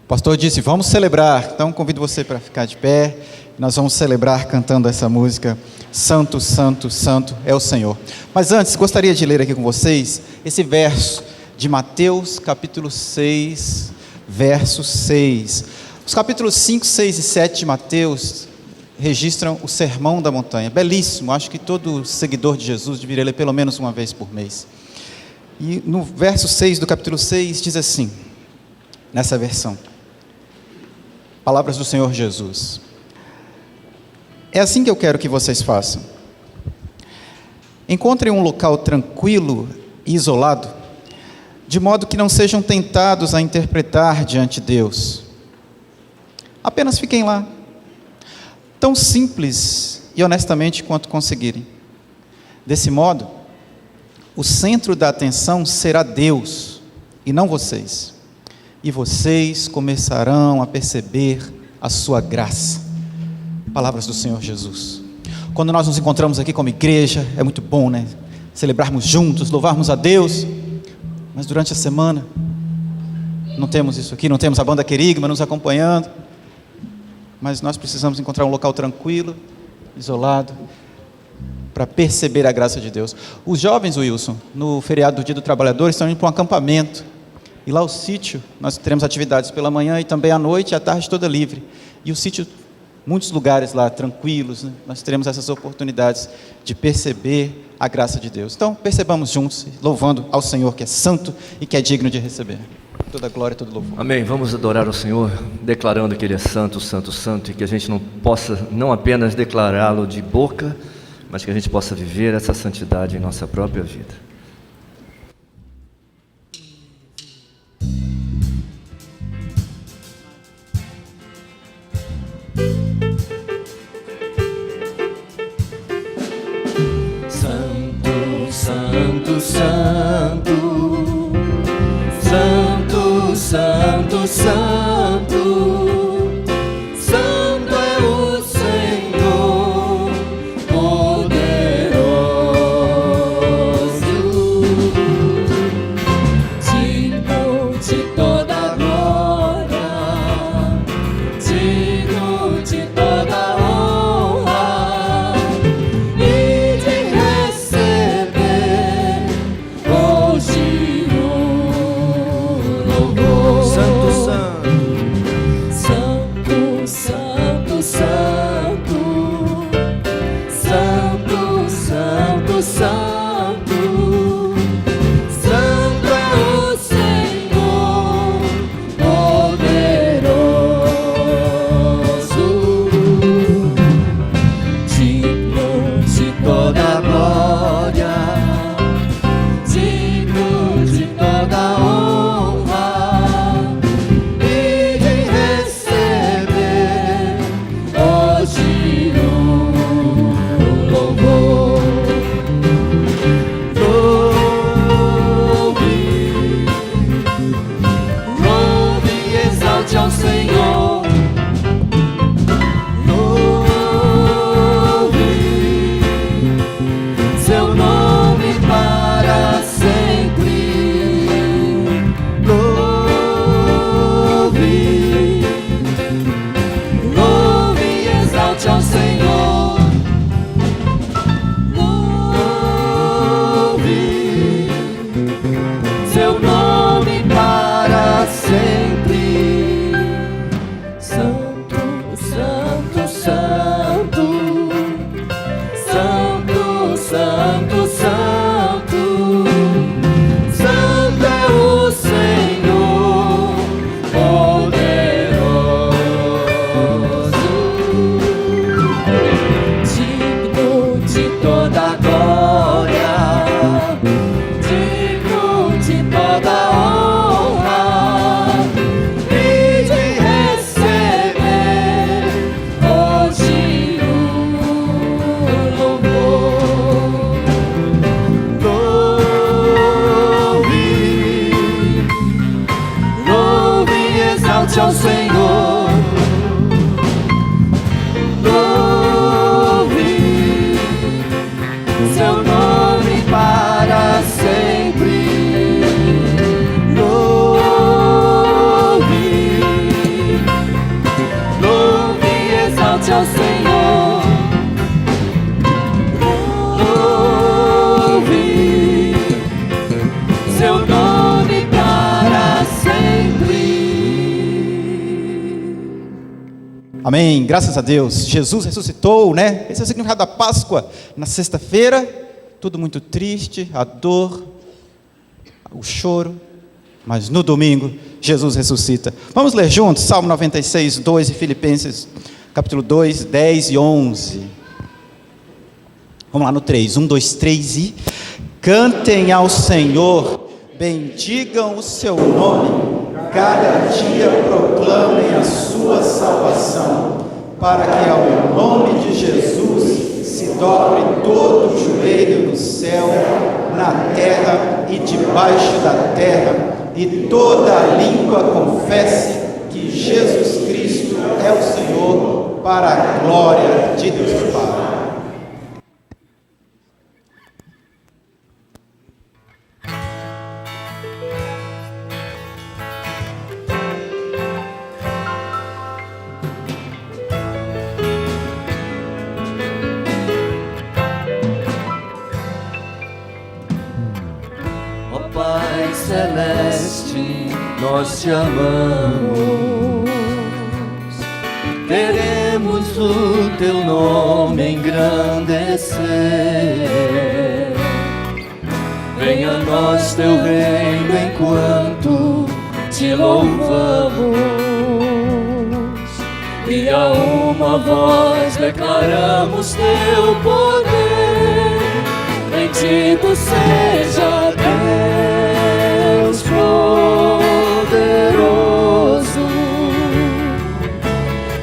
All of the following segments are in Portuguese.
O pastor disse, vamos celebrar. Então convido você para ficar de pé. Nós vamos celebrar cantando essa música. Santo, Santo, Santo é o Senhor. Mas antes, gostaria de ler aqui com vocês esse verso de Mateus capítulo 6, verso 6. Os capítulos 5, 6 e 7 de Mateus registram o Sermão da Montanha. Belíssimo, acho que todo seguidor de Jesus deveria ler pelo menos uma vez por mês. E no verso 6 do capítulo 6 diz assim, nessa versão: palavras do Senhor Jesus. É assim que eu quero que vocês façam. Encontrem um local tranquilo e isolado, de modo que não sejam tentados a interpretar diante de Deus. Apenas fiquem lá, tão simples e honestamente quanto conseguirem. Desse modo, o centro da atenção será Deus e não vocês. E vocês começarão a perceber a sua graça. Palavras do Senhor Jesus. Quando nós nos encontramos aqui como igreja, é muito bom, né? Celebrarmos juntos, louvarmos a Deus. Mas durante a semana, não temos isso aqui, não temos a banda Querigma nos acompanhando. Mas nós precisamos encontrar um local tranquilo, isolado, para perceber a graça de Deus. Os jovens, Wilson, no feriado do Dia do Trabalhador, estão indo para um acampamento. E lá o sítio, nós teremos atividades pela manhã e também à noite e à tarde toda livre. E o sítio, muitos lugares lá tranquilos, né? Nós teremos essas oportunidades de perceber a graça de Deus. Então, percebamos juntos, louvando ao Senhor que é santo e que é digno de receber toda glória e todo louvor. Amém. Vamos adorar o Senhor, declarando que Ele é santo, santo, santo, e que a gente não possa não apenas declará-lo de boca, mas que a gente possa viver essa santidade em nossa própria vida. Santo, santo, santo, santo, santo, santo é o Senhor poderoso, digno de toda glória, digno de toda honra e de receber hoje Amém, graças a Deus. Jesus ressuscitou, né? Esse é o significado da Páscoa. Na sexta-feira, tudo muito triste, a dor, o choro. Mas no domingo, Jesus ressuscita. Vamos ler juntos Salmo 96, 2 e Filipenses, capítulo 2, 10 e 11. Vamos lá no 3, 1, 2, 3 e... Cantem ao Senhor, bendigam o seu nome, cada dia proclamem a sua salvação, para que ao nome de Jesus se dobre todo o joelho no céu, na terra e debaixo da terra, e toda a língua confesse que Jesus Cristo é o Senhor, para a glória de Deus Pai. Pai celeste, nós te amamos, queremos o teu nome engrandecer. Venha a nós teu reino enquanto te louvamos, e a uma voz declaramos teu poder. Bendito seja Deus poderoso,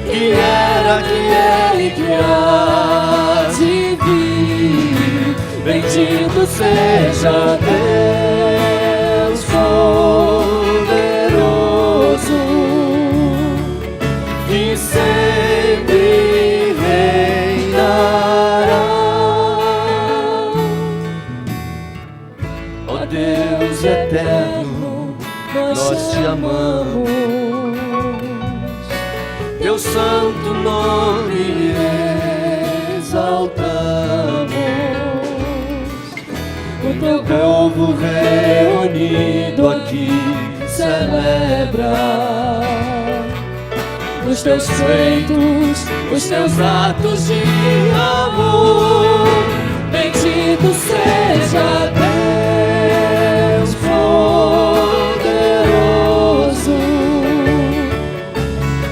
que era, que é e que há de vir. Bendito seja Deus poderoso, que sempre reinará. Ó Deus eterno, nós te amamos, teu santo nome exaltamos. O teu povo reunido aqui celebra os teus feitos, os teus atos de amor. Bendito seja Deus poderoso,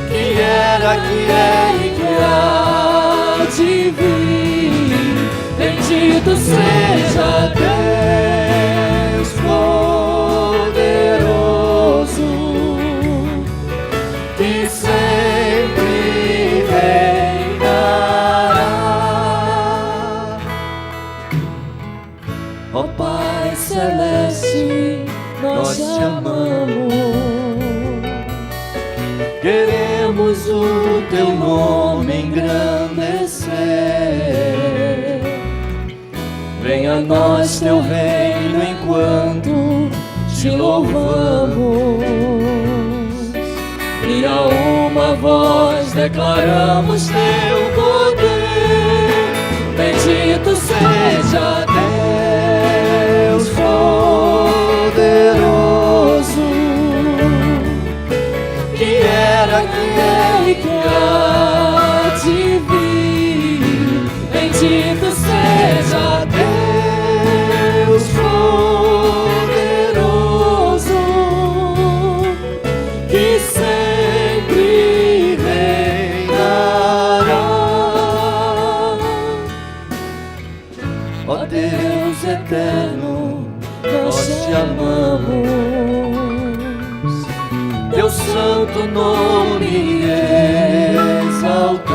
que era, que é e que há de vir. Bendito seja Deus poderoso, que sempre reinará. Ó Pai celeste, nós te amamos, queremos o teu nome engrandecer. Venha a nós teu reino enquanto te louvamos, e a uma voz declaramos teu poder. Bendito seja Deus poderoso, que era, que é e que há de vir. Bendito seja Deus poderoso, que sempre reinará. Ó Deus eterno, nós te amamos, teu santo nome exaltamos.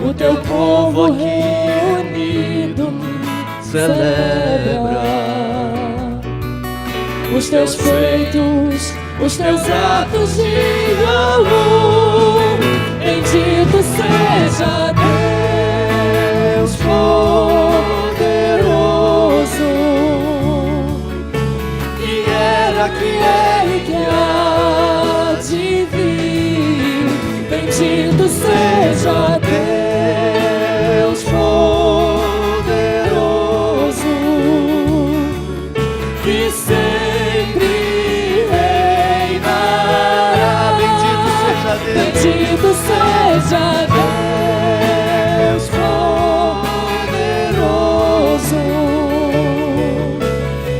O teu povo reunido celebra os teus feitos, os teus atos de amor. Bendito seja Deus poderoso, que era, que é e que há de vir. Bendito seja Deus poderoso, que sempre reinará. Bendito seja Deus poderoso,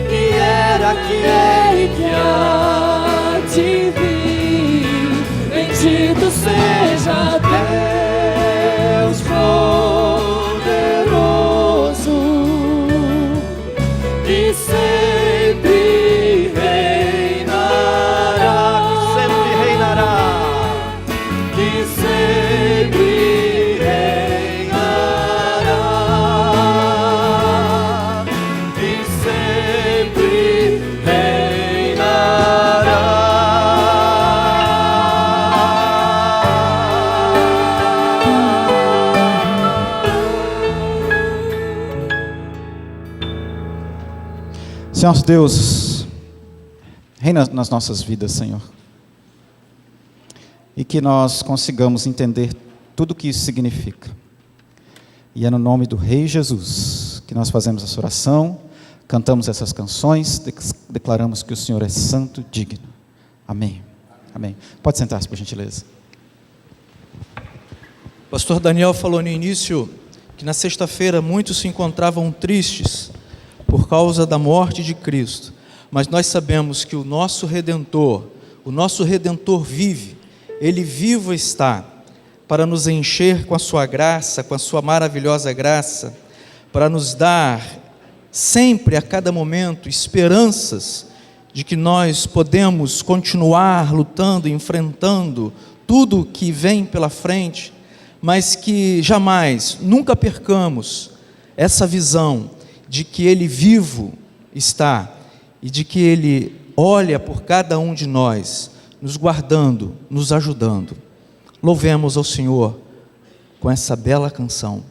que era, que é e que há de vir. Bendito seja Deus poderoso, que sempre reinará, que sempre reinará, que sempre reinará. Senhor Deus, reina nas nossas vidas, Senhor. E que nós consigamos entender tudo o que isso significa. E é no nome do Rei Jesus que nós fazemos essa oração, cantamos essas canções, declaramos que o Senhor é santo, digno. Amém. Amém. Pode sentar-se, por gentileza. O pastor Daniel falou no início que na sexta-feira muitos se encontravam tristes por causa da morte de Cristo, mas nós sabemos que o nosso Redentor vive, Ele vivo está, para nos encher com a sua graça, com a sua maravilhosa graça, para nos dar sempre, a cada momento, esperanças de que nós podemos continuar lutando, enfrentando tudo que vem pela frente, mas que jamais, nunca percamos essa visão de que Ele vivo está e de que Ele olha por cada um de nós, nos guardando, nos ajudando. Louvemos ao Senhor com essa bela canção.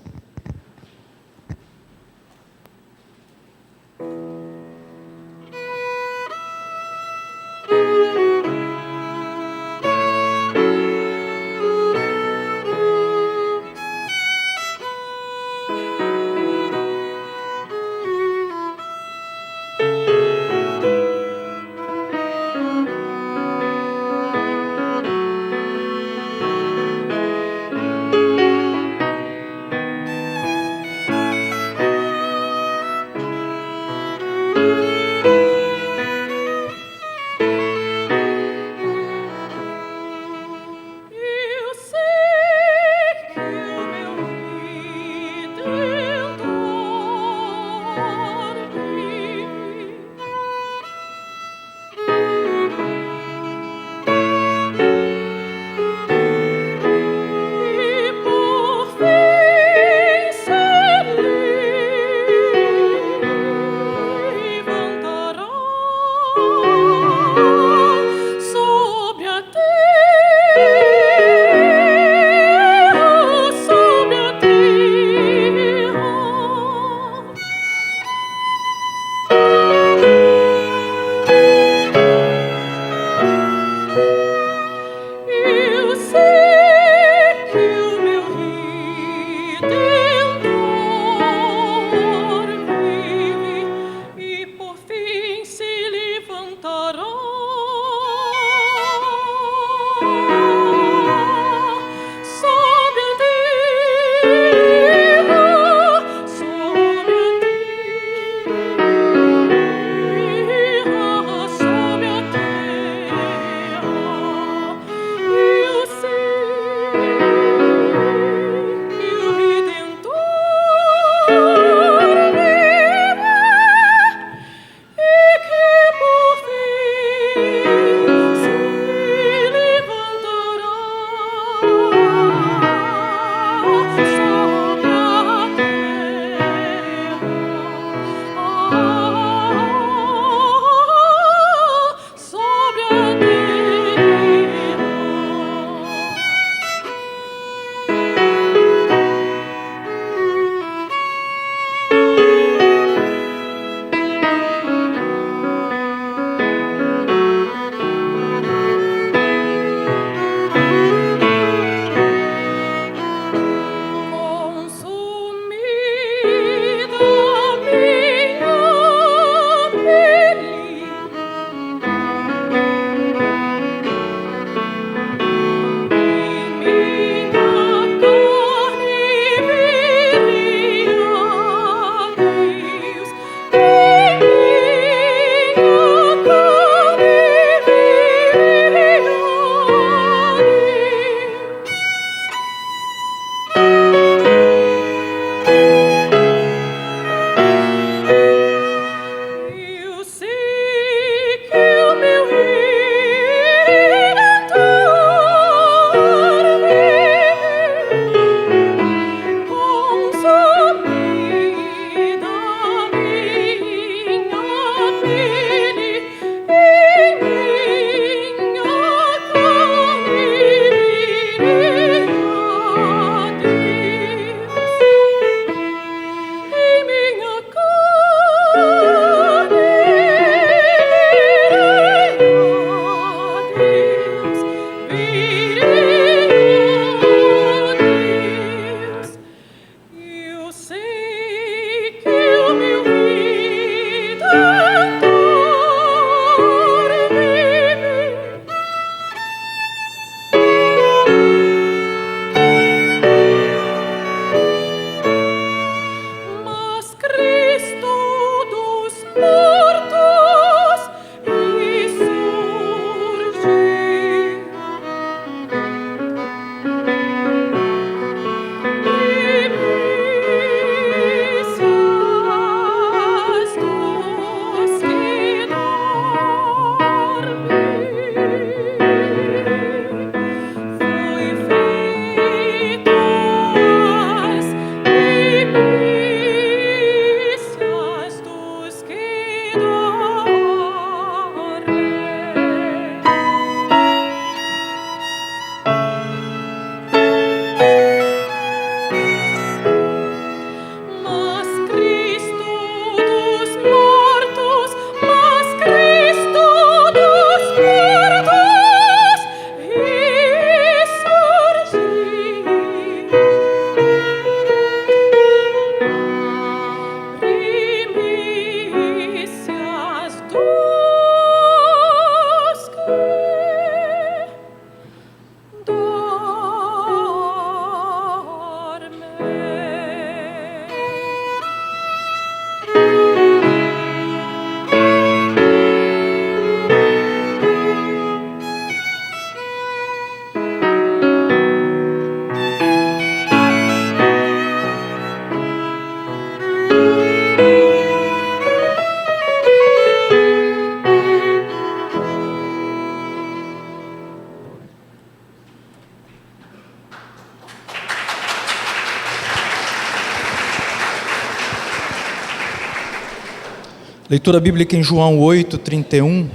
Leitura bíblica em João 8:31,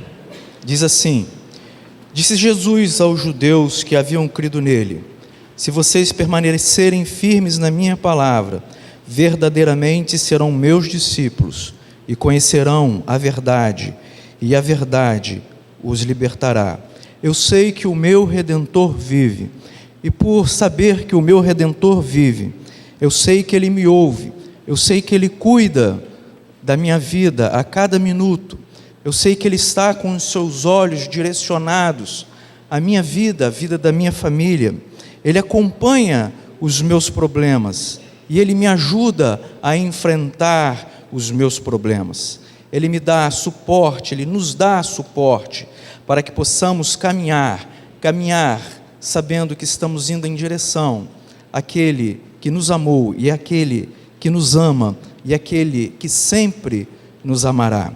diz assim: Disse Jesus aos judeus que haviam crido nele: Se vocês permanecerem firmes na minha palavra, verdadeiramente serão meus discípulos e conhecerão a verdade, e a verdade os libertará. Eu sei que o meu Redentor vive, e por saber que o meu Redentor vive, eu sei que Ele me ouve, eu sei que Ele cuida da minha vida a cada minuto, eu sei que Ele está com os seus olhos direcionados à minha vida, à vida da minha família. Ele acompanha os meus problemas e Ele me ajuda a enfrentar os meus problemas. Ele me dá suporte, Ele nos dá suporte para que possamos caminhar sabendo que estamos indo em direção àquele que nos amou e àquele que nos ama e aquele que sempre nos amará.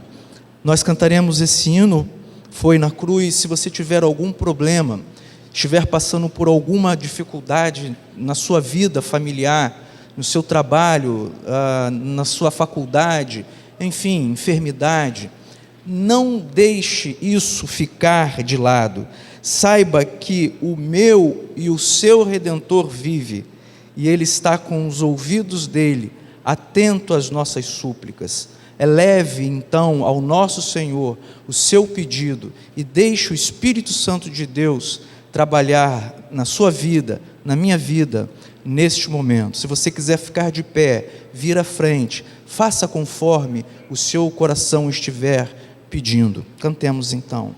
Nós cantaremos esse hino, Foi na Cruz. Se você tiver algum problema, estiver passando por alguma dificuldade na sua vida familiar, no seu trabalho, na sua faculdade, enfim, enfermidade, não deixe isso ficar de lado. Saiba que o meu e o seu Redentor vive, e Ele está com os ouvidos dele atento às nossas súplicas. Eleve então ao nosso Senhor o seu pedido e deixe o Espírito Santo de Deus trabalhar na sua vida, na minha vida, neste momento. Se você quiser ficar de pé, vir à frente, faça conforme o seu coração estiver pedindo. Cantemos então.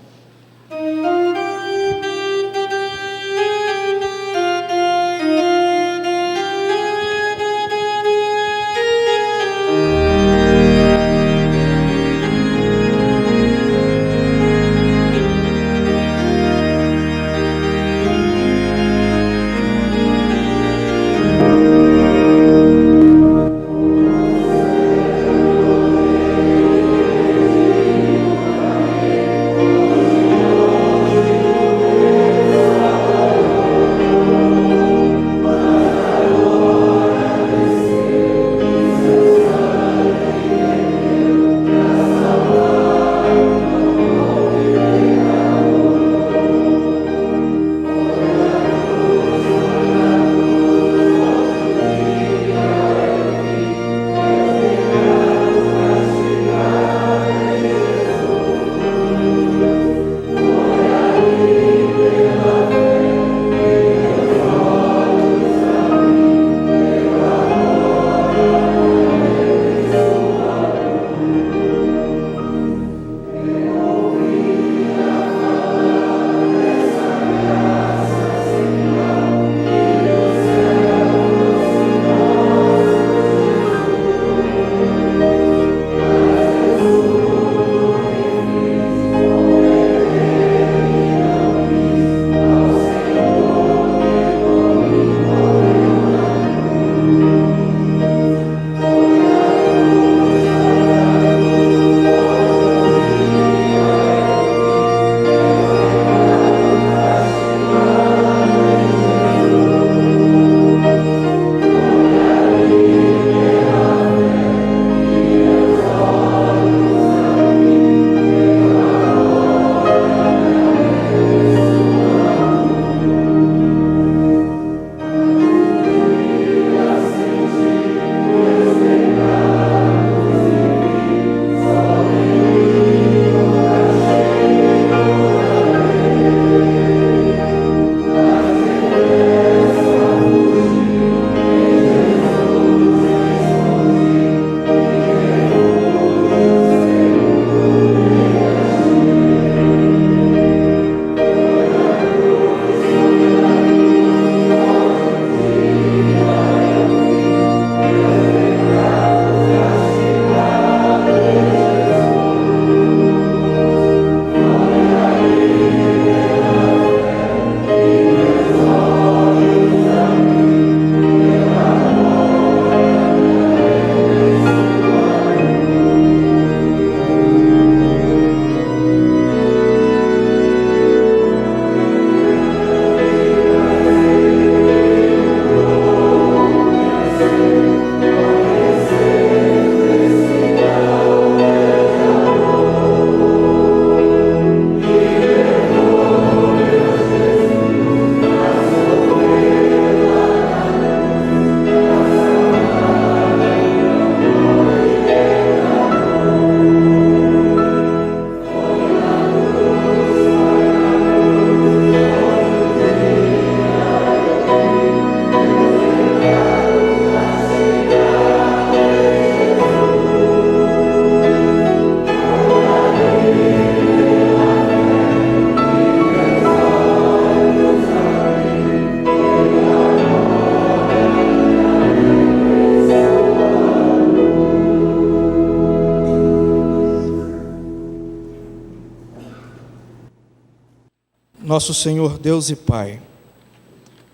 Nosso Senhor Deus e Pai,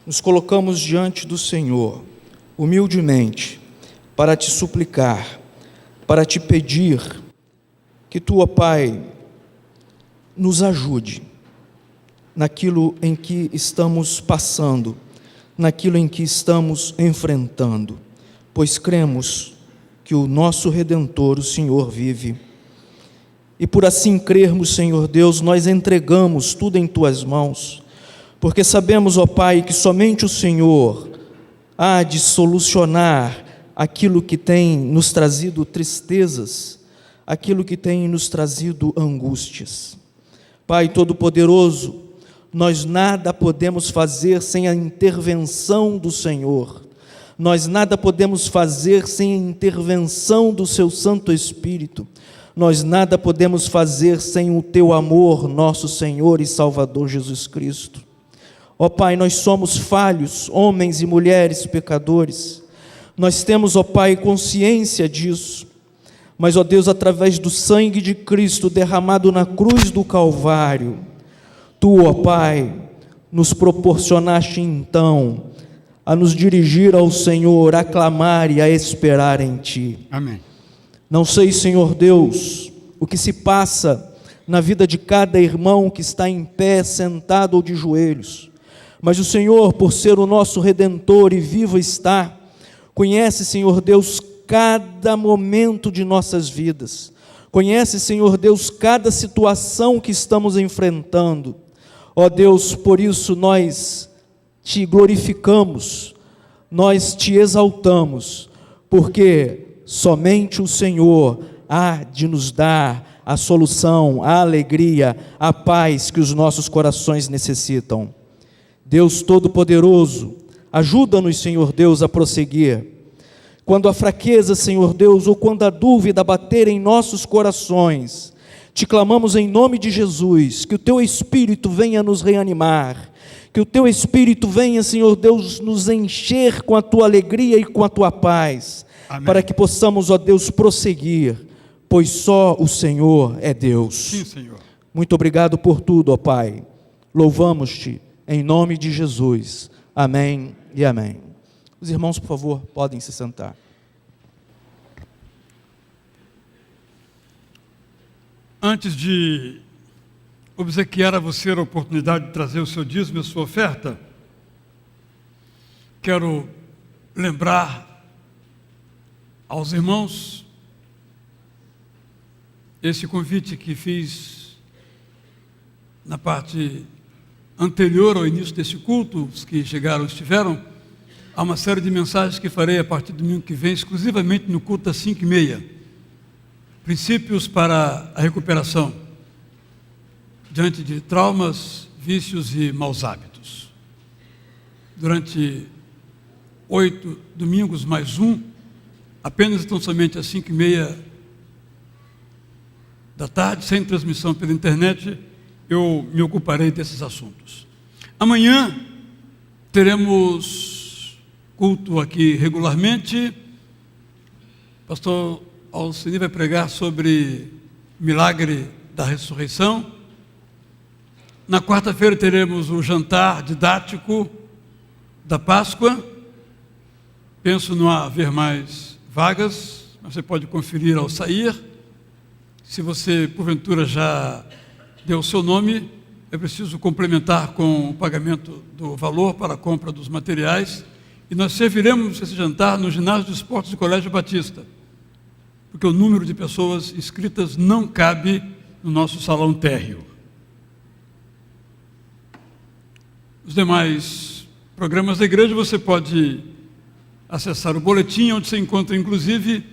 nos colocamos diante do Senhor, humildemente, para te suplicar, para te pedir que tu, ó Pai, nos ajude naquilo em que estamos passando, naquilo em que estamos enfrentando, pois cremos que o nosso Redentor, o Senhor, vive. E por assim crermos, Senhor Deus, nós entregamos tudo em tuas mãos, porque sabemos, ó Pai, que somente o Senhor há de solucionar aquilo que tem nos trazido tristezas, aquilo que tem nos trazido angústias. Pai Todo-Poderoso, nós nada podemos fazer sem a intervenção do Senhor, nós nada podemos fazer sem a intervenção do Seu Santo Espírito, nós nada podemos fazer sem o Teu amor, nosso Senhor e Salvador Jesus Cristo. Ó Pai, nós somos falhos, homens e mulheres pecadores, nós temos, ó Pai, consciência disso, mas, ó Deus, através do sangue de Cristo derramado na cruz do Calvário, Tu, ó Pai, nos proporcionaste então a nos dirigir ao Senhor, a clamar e a esperar em Ti. Amém. Não sei, Senhor Deus, o que se passa na vida de cada irmão que está em pé, sentado ou de joelhos, mas o Senhor, por ser o nosso Redentor e vivo está, conhece, Senhor Deus, cada momento de nossas vidas, conhece, Senhor Deus, cada situação que estamos enfrentando. Ó Deus, por isso nós Te glorificamos, nós Te exaltamos, porque somente o Senhor há de nos dar a solução, a alegria, a paz que os nossos corações necessitam. Deus Todo-Poderoso, ajuda-nos, Senhor Deus, a prosseguir. Quando a fraqueza, Senhor Deus, ou quando a dúvida bater em nossos corações, Te clamamos em nome de Jesus, que o Teu Espírito venha nos reanimar, que o Teu Espírito venha, Senhor Deus, nos encher com a Tua alegria e com a Tua paz, Amém. para que possamos, ó Deus, prosseguir, pois só o Senhor é Deus. Sim, Senhor. Muito obrigado por tudo, ó Pai. Louvamos-Te em nome de Jesus. Amém e amém. Os irmãos, por favor, podem se sentar. Antes de obsequiar a você a oportunidade de trazer o seu dízimo e a sua oferta, quero lembrar aos irmãos esse convite que fiz na parte anterior ao início desse culto. Os que chegaram estiveram. Há uma série de mensagens que farei a partir do domingo que vem, exclusivamente no culto das 5h30. Princípios para a recuperação diante de traumas, vícios e maus hábitos. Durante 8 domingos mais um, apenas tão somente às 5h30 da tarde, sem transmissão pela internet, eu me ocuparei desses assuntos. Amanhã teremos culto aqui regularmente. Pastor Alcini vai pregar sobre milagre da ressurreição. Na quarta-feira teremos o jantar didático da Páscoa. Penso não haver mais vagas, mas você pode conferir ao sair. Se você, porventura, já deu o seu nome, é preciso complementar com o pagamento do valor para a compra dos materiais. E nós serviremos esse jantar no ginásio de esportes do Colégio Batista, porque o número de pessoas inscritas não cabe no nosso salão térreo. Os demais programas da igreja você pode acessar o boletim, onde você encontra inclusive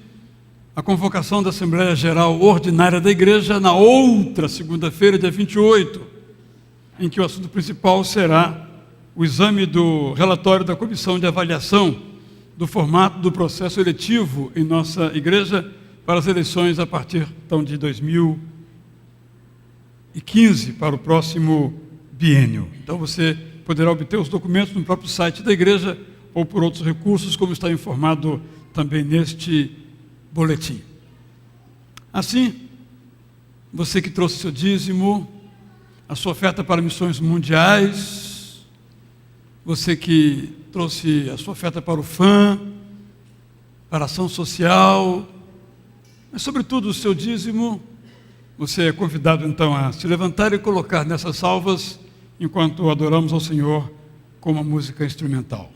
a convocação da Assembleia Geral Ordinária da Igreja na outra segunda-feira, dia 28, em que o assunto principal será o exame do relatório da Comissão de Avaliação do formato do processo eletivo em nossa igreja para as eleições a partir então de 2015, para o próximo biênio. Então você poderá obter os documentos no próprio site da igreja ou por outros recursos, como está informado também neste boletim. Assim, você que trouxe seu dízimo, a sua oferta para missões mundiais, você que trouxe a sua oferta para o FAM, para a ação social, mas sobretudo o seu dízimo, você é convidado então a se levantar e colocar nessas salvas enquanto adoramos ao Senhor com uma música instrumental.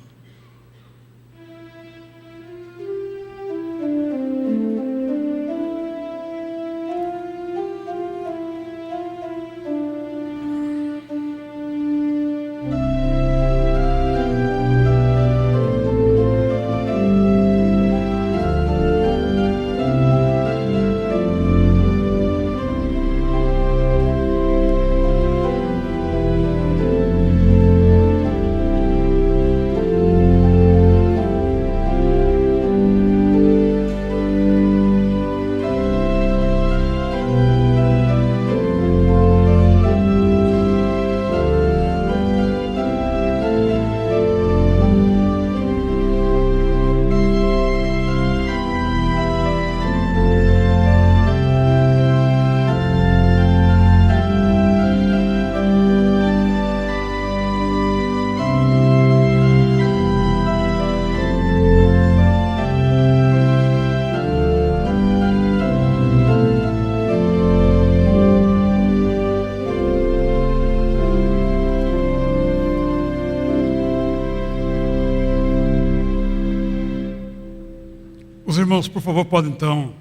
Os irmãos, por favor, podem então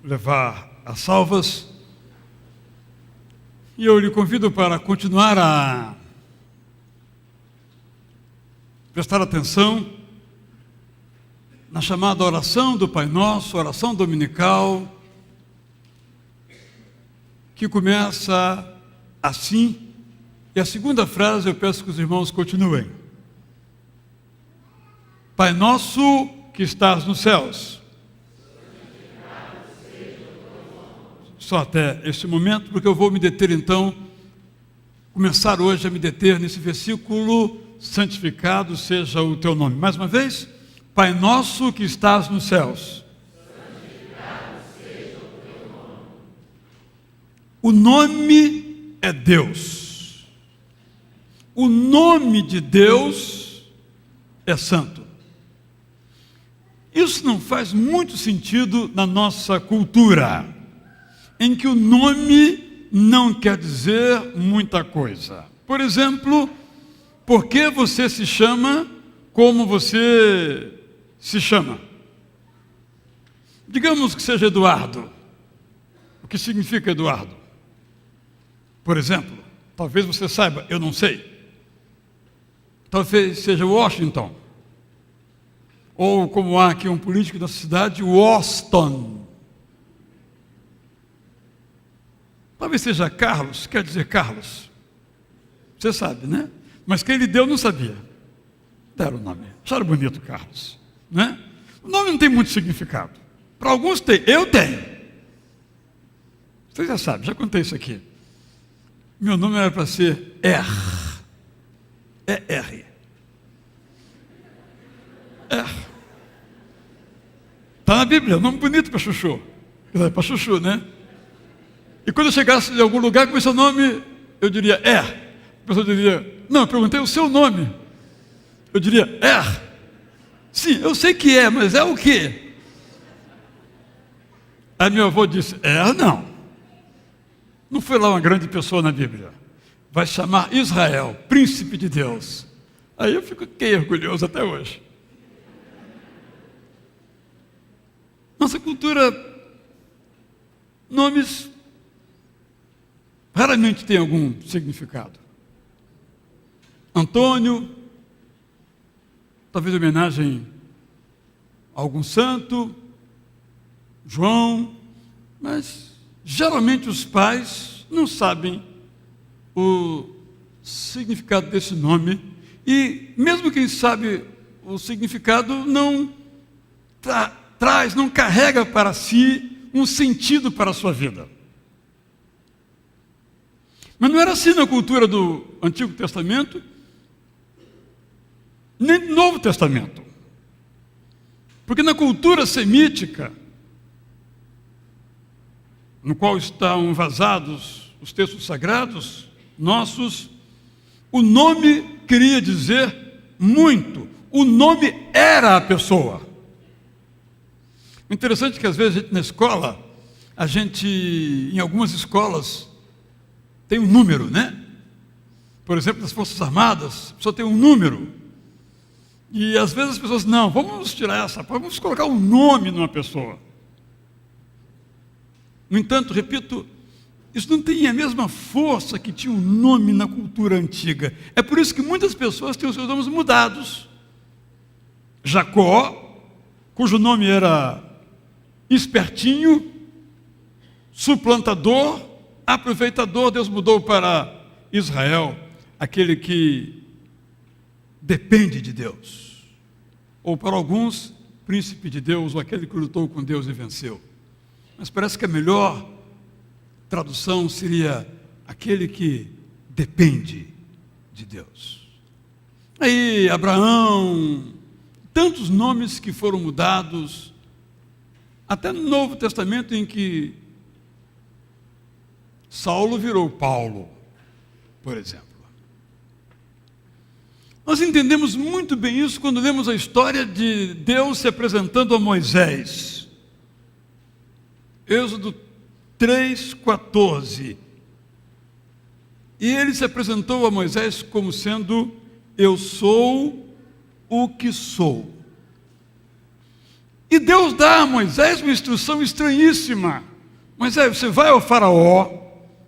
levar as salvas. E eu lhe convido para continuar a prestar atenção na chamada oração do Pai Nosso, oração dominical, que começa assim. E a segunda frase eu peço que os irmãos continuem. Pai Nosso que estás nos céus. Só até este momento, porque eu vou me deter então, começar hoje a me deter nesse versículo: santificado seja o teu nome. Mais uma vez, Pai Nosso que estás nos céus. Santificado seja o teu nome. O nome é Deus. O nome de Deus é santo. Isso não faz muito sentido na nossa cultura, em que o nome não quer dizer muita coisa. Por exemplo, por que você se chama como você se chama? Digamos que seja Eduardo. O que significa Eduardo? Por exemplo, talvez você saiba, eu não sei. Talvez seja Washington. Ou como há aqui um político da cidade, Washington. Talvez seja Carlos, quer dizer Carlos. Você sabe, né? Mas quem lhe deu não sabia. Deram o nome. Acharam bonito Carlos, né? O nome não tem muito significado. Para alguns tem, eu tenho. Você já sabe, já contei isso aqui. Meu nome era para ser R. É R. R. Está na Bíblia, nome bonito para chuchu. Para chuchu, né? E quando eu chegasse em algum lugar com esse nome, eu diria R. A pessoa diria, não, eu perguntei o seu nome. Eu diria R. Sim, eu sei que é, mas é o quê? Aí meu avô disse, R não. Não foi lá uma grande pessoa na Bíblia. Vai chamar Israel, príncipe de Deus. Aí eu fiquei orgulhoso até hoje. Nossa cultura, nomes raramente tem algum significado. Antônio, talvez homenagem a algum santo. João, mas geralmente os pais não sabem o significado desse nome, e mesmo quem sabe o significado não traz, não carrega para si um sentido para a sua vida. Mas não era assim na cultura do Antigo Testamento, nem do Novo Testamento. Porque na cultura semítica, no qual estão vazados os textos sagrados, nossos, o nome queria dizer muito. O nome era a pessoa. O interessante é que às vezes na escola, em algumas escolas, tem um número, né? Por exemplo, nas Forças Armadas, a pessoa tem um número. E às vezes as pessoas, não, vamos tirar essa, vamos colocar um nome numa pessoa. No entanto, repito, isso não tem a mesma força que tinha um nome na cultura antiga. É por isso que muitas pessoas têm os seus nomes mudados. Jacó, cujo nome era espertinho, suplantador, aproveitador, Deus mudou para Israel, aquele que depende de Deus. Ou para alguns, príncipe de Deus, ou aquele que lutou com Deus e venceu. Mas parece que a melhor tradução seria aquele que depende de Deus. Aí, Abraão, tantos nomes que foram mudados, até no Novo Testamento, em que Saulo virou Paulo, por exemplo. Nós entendemos muito bem isso quando lemos a história de Deus se apresentando a Moisés. Êxodo 3:14. E ele se apresentou a Moisés como sendo: eu sou o que sou. E Deus dá a Moisés uma instrução estranhíssima. Moisés, você vai ao faraó.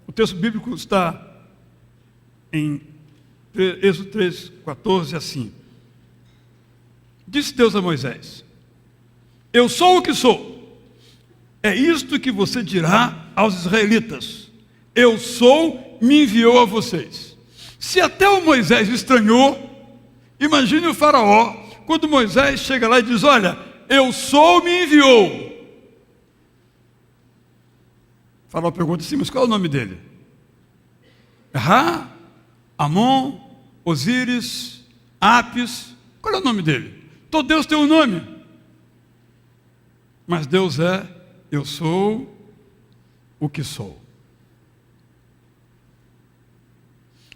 O texto bíblico está em Êxodo 3:14, assim. Disse Deus a Moisés: eu sou o que sou. É isto que você dirá aos israelitas: eu sou, me enviou a vocês. Se até o Moisés estranhou, imagine o faraó, quando Moisés chega lá e diz: olha, eu sou, me enviou. O faraó pergunta assim: mas qual é o nome dele? Ra, Amon, Osíris, Apis. Qual é o nome dele? Todo Deus tem um nome. Mas Deus é: eu sou o que sou.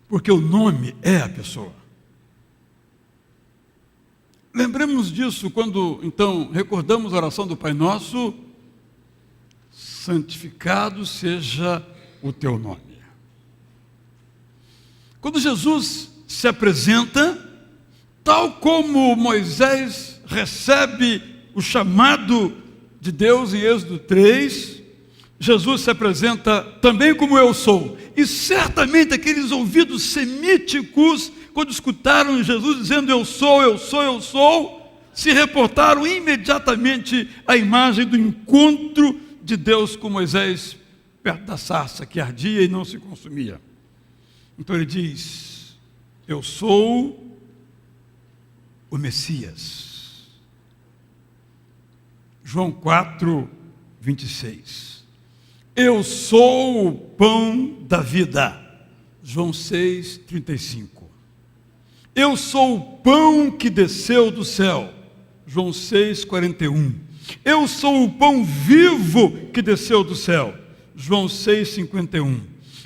Porque o nome é a pessoa. Lembremos disso quando, então, recordamos a oração do Pai Nosso: santificado seja o teu nome. Quando Jesus se apresenta, tal como Moisés recebe o chamado de Deus em Êxodo 3, Jesus se apresenta também como eu sou. E certamente aqueles ouvidos semíticos, quando escutaram Jesus dizendo eu sou, eu sou, eu sou, se reportaram imediatamente à imagem do encontro de Deus com Moisés perto da sarça que ardia e não se consumia. Então ele diz: eu sou o Messias. João 4:26. Eu sou o pão da vida. João 6:35. Eu sou o pão que desceu do céu. João 6:41. Eu sou o pão vivo que desceu do céu. João 6:51.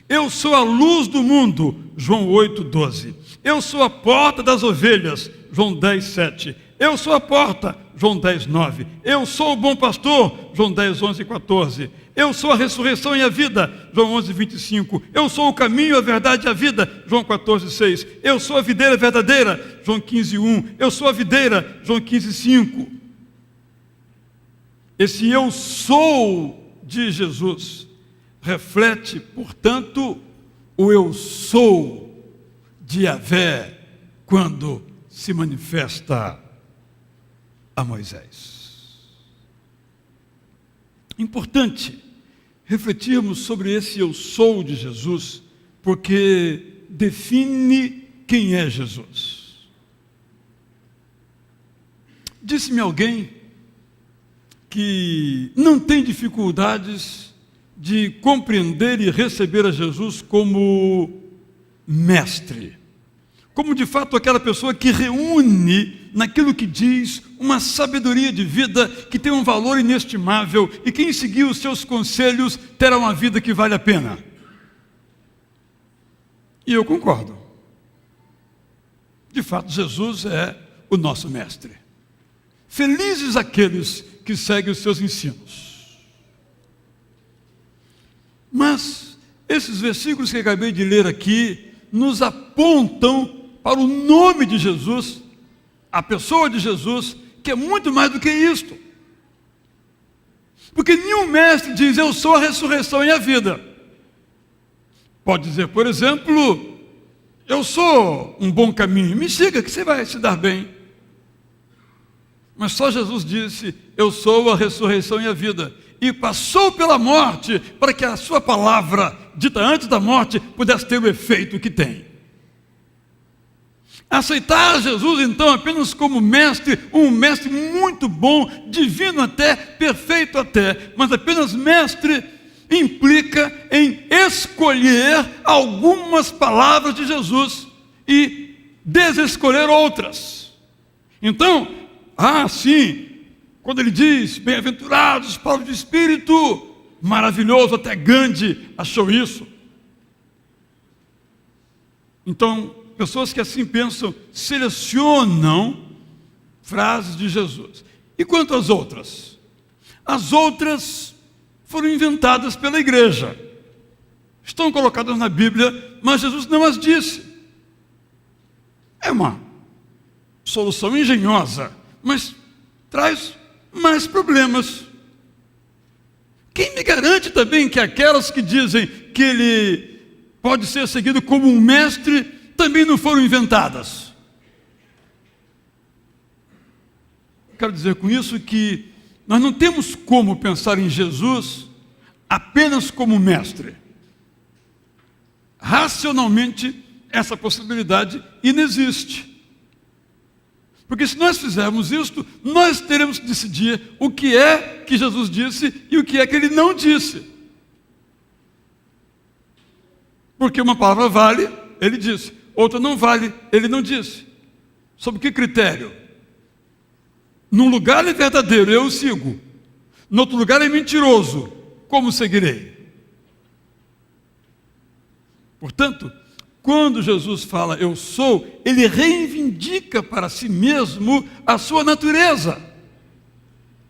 Eu sou a luz do mundo. João 8:12. Eu sou a porta das ovelhas. João 10:7. Eu sou a porta. João 10:9. Eu sou o bom pastor. João 10:11-14. Eu sou a ressurreição e a vida. João 11:25. Eu sou o caminho, a verdade e a vida. João 14:6. Eu sou a videira verdadeira. João 15:1. Eu sou a videira. João 15:5. Esse eu sou de Jesus reflete, portanto, o eu sou de Yahvé quando se manifesta a Moisés. Importante refletirmos sobre esse eu sou de Jesus, porque define quem é Jesus. Disse-me alguém que não tem dificuldades de compreender e receber a Jesus como mestre, como de fato aquela pessoa que reúne naquilo que diz uma sabedoria de vida que tem um valor inestimável, e quem seguir os seus conselhos terá uma vida que vale a pena. E eu concordo. De fato, Jesus é o nosso mestre. Felizes aqueles que seguem os seus ensinos. Mas esses versículos que acabei de ler aqui nos apontam para o nome de Jesus, a pessoa de Jesus, que é muito mais do que isto. Porque nenhum mestre diz, eu sou a ressurreição e a vida. Pode dizer, por exemplo, eu sou um bom caminho, me siga que você vai se dar bem. Mas só Jesus disse, eu sou a ressurreição e a vida. E passou pela morte para que a sua palavra, dita antes da morte, pudesse ter o efeito que tem. Aceitar Jesus, então, apenas como mestre, um mestre muito bom, divino até, perfeito até, mas apenas mestre, implica em escolher algumas palavras de Jesus e desescolher outras. Então, sim, quando ele diz, bem-aventurados os pobres de espírito, maravilhoso, até Gandhi achou isso. Então, pessoas que assim pensam, selecionam frases de Jesus. E quanto às outras? As outras foram inventadas pela igreja. Estão colocadas na Bíblia, mas Jesus não as disse. É uma solução engenhosa, mas traz mais problemas. Quem me garante também que aquelas que dizem que ele pode ser seguido como um mestre, também não foram inventadas? Quero dizer com isso que nós não temos como pensar em Jesus apenas como mestre. Racionalmente, essa possibilidade inexiste. Porque se nós fizermos isto, nós teremos que decidir o que é que Jesus disse e o que é que ele não disse. Porque uma palavra vale, ele disse. Outra não vale, ele não disse. Sob que critério? Num lugar ele é verdadeiro, eu o sigo. No outro lugar é mentiroso, como seguirei? Portanto, quando Jesus fala eu sou, ele reivindica para si mesmo a sua natureza.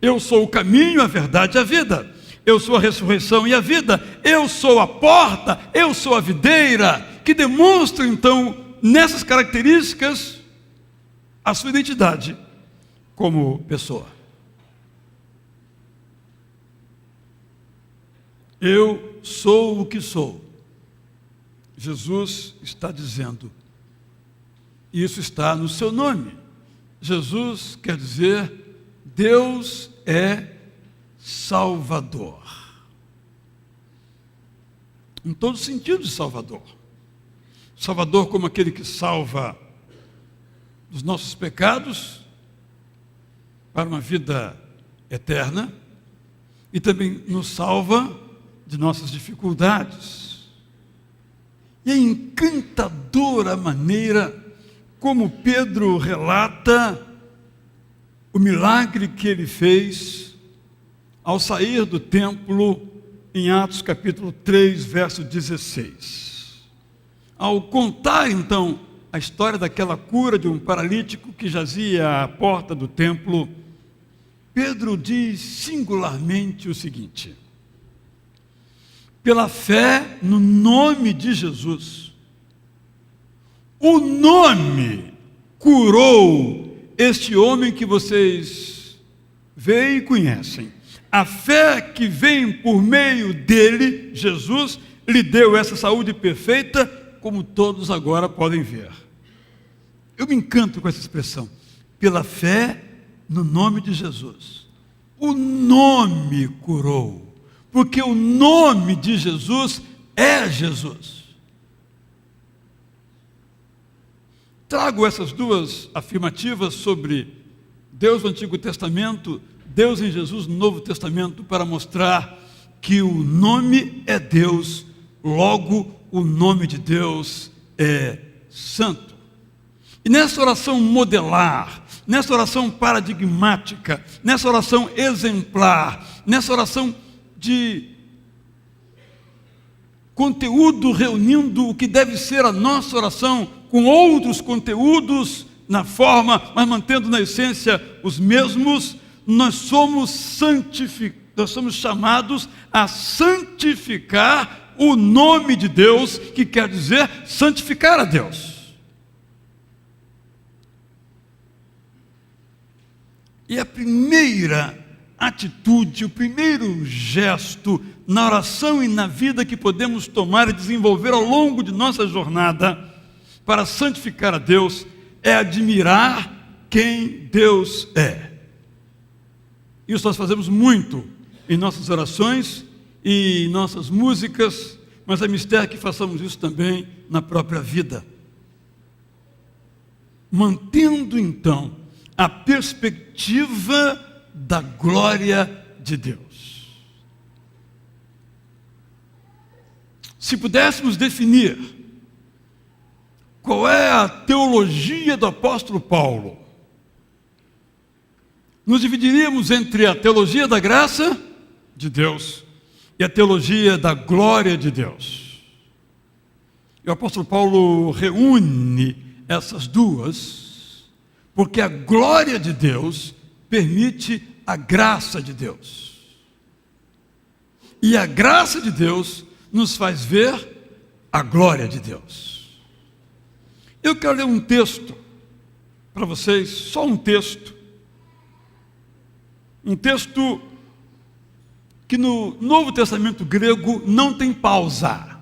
Eu sou o caminho, a verdade e a vida. Eu sou a ressurreição e a vida. Eu sou a porta, eu sou a videira, que demonstra então nessas características a sua identidade como pessoa. Eu sou o que sou. Jesus está dizendo, e isso está no seu nome. Jesus quer dizer, Deus é Salvador. Em todo sentido de Salvador. Salvador como aquele que salva dos nossos pecados para uma vida eterna e também nos salva de nossas dificuldades. E é encantadora a maneira como Pedro relata o milagre que ele fez ao sair do templo em Atos capítulo 3, verso 16. Ao contar então a história daquela cura de um paralítico que jazia à porta do templo, Pedro diz singularmente o seguinte: pela fé no nome de Jesus, o nome curou este homem que vocês veem e conhecem. A fé que vem por meio dele, Jesus, lhe deu essa saúde perfeita, como todos agora podem ver. Eu me encanto com essa expressão, pela fé no nome de Jesus. O nome curou, porque o nome de Jesus é Jesus. Trago essas duas afirmativas sobre Deus no Antigo Testamento, Deus em Jesus no Novo Testamento, para mostrar que o nome é Deus, logo o nome de Deus é santo. E nessa oração modelar, nessa oração paradigmática, nessa oração exemplar, nessa oração de conteúdo reunindo o que deve ser a nossa oração com outros conteúdos na forma, mas mantendo na essência os mesmos, nós somos chamados a santificar o nome de Deus, que quer dizer santificar a Deus. E a primeira atitude, o primeiro gesto na oração e na vida que podemos tomar e desenvolver ao longo de nossa jornada para santificar a Deus é admirar quem Deus é. Isso nós fazemos muito em nossas orações e em nossas músicas, mas é mistério que façamos isso também na própria vida. Mantendo então a perspectiva da glória de Deus. Se pudéssemos definir qual é a teologia do apóstolo Paulo, nos dividiríamos entre a teologia da graça de Deus e a teologia da glória de Deus. E o apóstolo Paulo reúne essas duas, porque a glória de Deus permite a graça de Deus. E a graça de Deus nos faz ver a glória de Deus. Eu quero ler um texto para vocês, só um texto. Um texto que no Novo Testamento grego não tem pausa.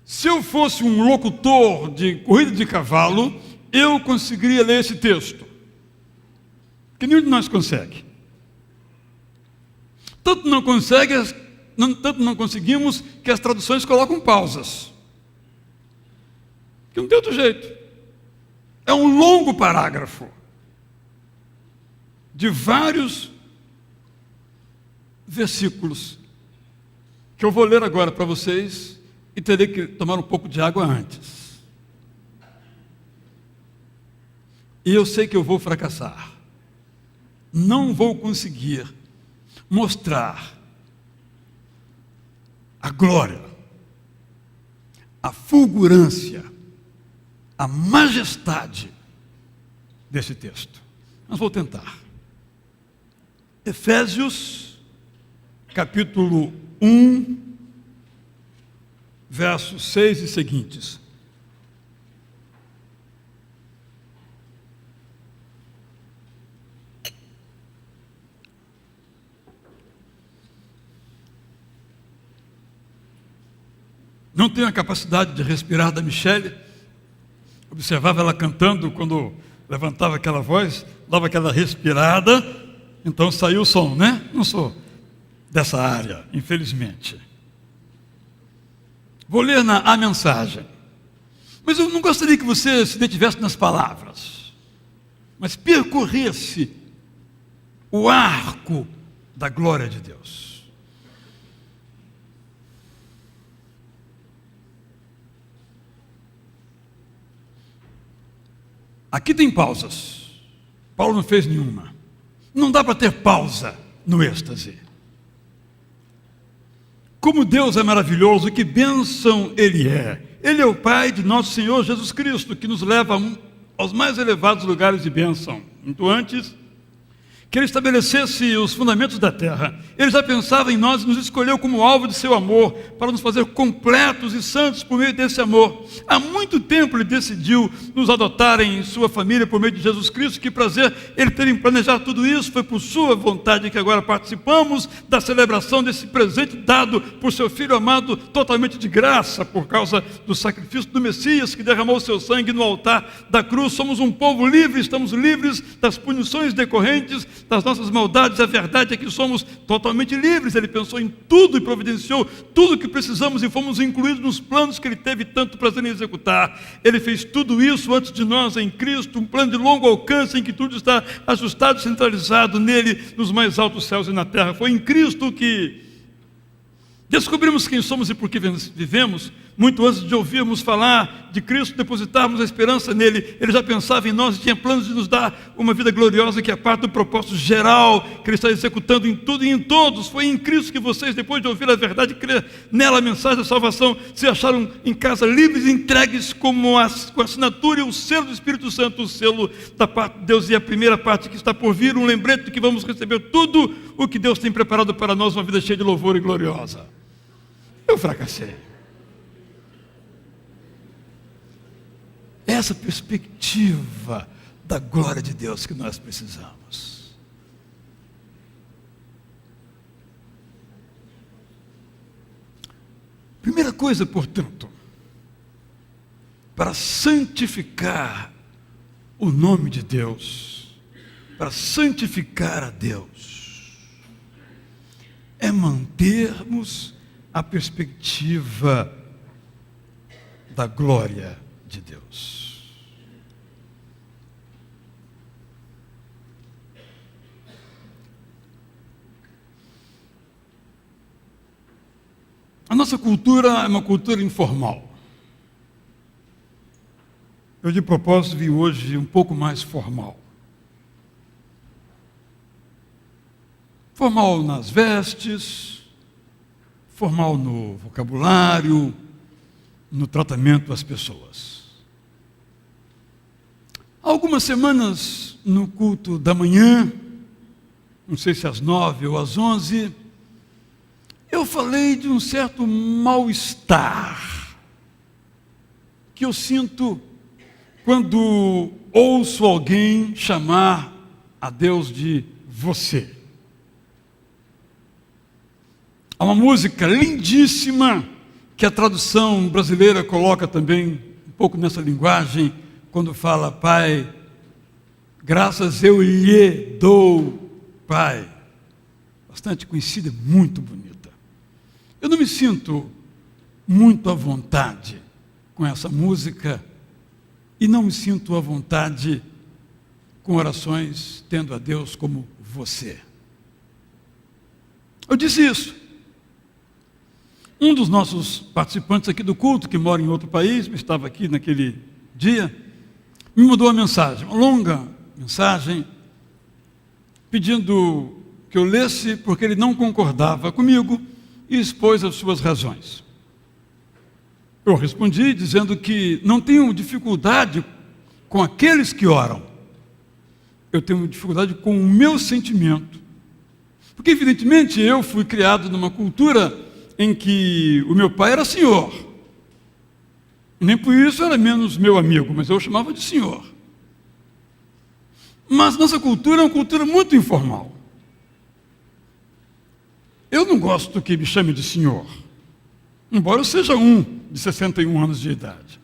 Se eu fosse um locutor de corrida de cavalo, eu conseguiria ler esse texto, que nenhum de nós consegue. Tanto não conseguimos que as traduções colocam pausas, que não tem outro jeito. É um longo parágrafo de vários versículos que eu vou ler agora para vocês e terei que tomar um pouco de água antes. E eu sei que eu vou fracassar. Não vou conseguir mostrar a glória, a fulgurância, a majestade desse texto. Mas vou tentar. Efésios, capítulo 1, versos 6 e seguintes. Não tenho a capacidade de respirar da Michele. Observava ela cantando quando levantava aquela voz, dava aquela respirada, então saiu o som, né? Não sou dessa área, infelizmente. Vou ler a mensagem. Mas eu não gostaria que você se detivesse nas palavras, mas percorresse o arco da glória de Deus. Aqui tem pausas. Paulo não fez nenhuma. Não dá para ter pausa no êxtase. Como Deus é maravilhoso, que bênção Ele é. Ele é o Pai de nosso Senhor Jesus Cristo, que nos leva aos mais elevados lugares de bênção. Muito antes que Ele estabelecesse os fundamentos da terra, Ele já pensava em nós e nos escolheu como alvo de seu amor, para nos fazer completos e santos por meio desse amor. Há muito tempo Ele decidiu nos adotar em sua família por meio de Jesus Cristo. Que prazer Ele ter em planejar tudo isso. Foi por sua vontade que agora participamos da celebração desse presente dado por seu Filho amado, totalmente de graça, por causa do sacrifício do Messias, que derramou seu sangue no altar da cruz. Somos um povo livre, estamos livres das punições decorrentes das nossas maldades. A verdade é que somos totalmente livres. Ele pensou em tudo e providenciou tudo o que precisamos, e fomos incluídos nos planos que Ele teve tanto prazer em executar. Ele fez tudo isso antes de nós em Cristo, um plano de longo alcance em que tudo está ajustado, centralizado nele, nos mais altos céus e na terra. Foi em Cristo que descobrimos quem somos e por que vivemos, Muito antes de ouvirmos falar de Cristo, depositarmos a esperança nele, ele já pensava em nós e tinha planos de nos dar uma vida gloriosa que é parte do propósito geral que ele está executando em tudo e em todos. Foi em Cristo que vocês, depois de ouvir a verdade e crer nela, a mensagem da salvação, se acharam em casa livres e entregues com a assinatura e o selo do Espírito Santo, o selo da parte de Deus, e a primeira parte que está por vir, um lembrete de que vamos receber tudo o que Deus tem preparado para nós, uma vida cheia de louvor e gloriosa. Eu fracassei. Essa perspectiva da glória de Deus que nós precisamos. Primeira coisa, portanto, para santificar o nome de Deus, para santificar a Deus, é mantermos a perspectiva da glória de Deus. A nossa cultura é uma cultura informal. Eu, de propósito, vim hoje um pouco mais formal. Formal nas vestes, formal no vocabulário, no tratamento das pessoas. Há algumas semanas, no culto da manhã, não sei se às 9 ou às 11, eu falei de um certo mal-estar que eu sinto quando ouço alguém chamar a Deus de você. Há uma música lindíssima que a tradução brasileira coloca também um pouco nessa linguagem, quando fala: Pai, graças eu lhe dou, Pai. Bastante conhecida, muito bonita. Eu não me sinto muito à vontade com essa música e não me sinto à vontade com orações tendo a Deus como você. Eu disse isso. Um dos nossos participantes aqui do culto, que mora em outro país, estava aqui naquele dia, me mandou uma mensagem, uma longa mensagem, pedindo que eu lesse porque ele não concordava comigo e expôs as suas razões. Eu respondi dizendo que não tenho dificuldade com aqueles que oram, eu tenho dificuldade com o meu sentimento, porque evidentemente eu fui criado numa cultura em que o meu pai era senhor, e nem por isso era menos meu amigo, mas eu o chamava de senhor. Mas nossa cultura é uma cultura muito informal. Eu não gosto que me chame de senhor, embora eu seja um de 61 anos de idade.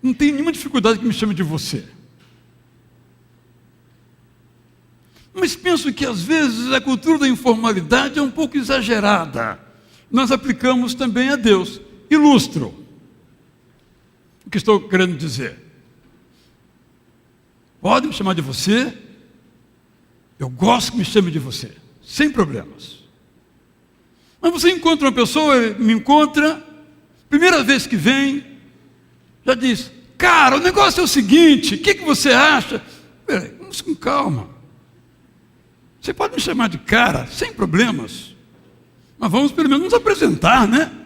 Não tenho nenhuma dificuldade que me chame de você. Mas penso que às vezes a cultura da informalidade é um pouco exagerada. Nós aplicamos também a Deus. Ilustro o que estou querendo dizer. Pode me chamar de você, eu gosto que me chame de você, sem problemas. Mas você encontra uma pessoa, me encontra, primeira vez que vem, já diz: cara, o negócio é o seguinte, o que você acha? Peraí, vamos com calma. Você pode me chamar de cara, sem problemas, mas vamos pelo menos nos apresentar, né?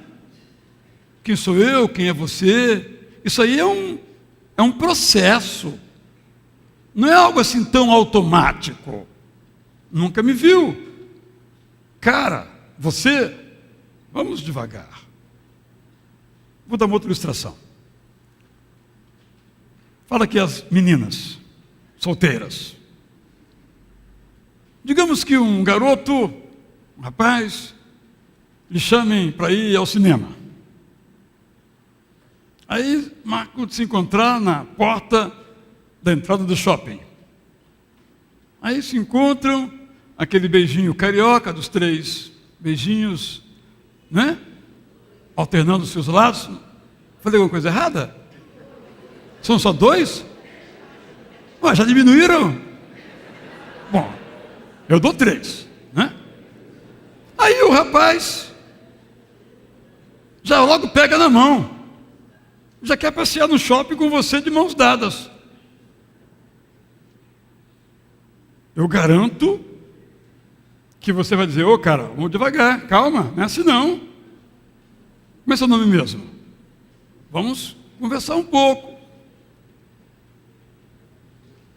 Quem sou eu, quem é você? Isso aí é um processo, não é algo assim tão automático. Nunca me viu. Cara, você, vamos devagar. Vou dar uma outra ilustração. Fala aqui as meninas solteiras. Digamos que um garoto, um rapaz, lhe chamem para ir ao cinema. Aí marcam de se encontrar na porta da entrada do shopping. Aí se encontram, aquele beijinho carioca dos 3 beijinhos, né? Alternando os seus lados. Falei alguma coisa errada? São só 2? Ué, já diminuíram? Bom, eu dou 3, né? Aí o rapaz já logo pega na mão. Já quer passear no shopping com você de mãos dadas. Eu garanto que você vai dizer: ô cara, vamos devagar, calma, não é assim não. Como é seu nome mesmo? Vamos conversar um pouco.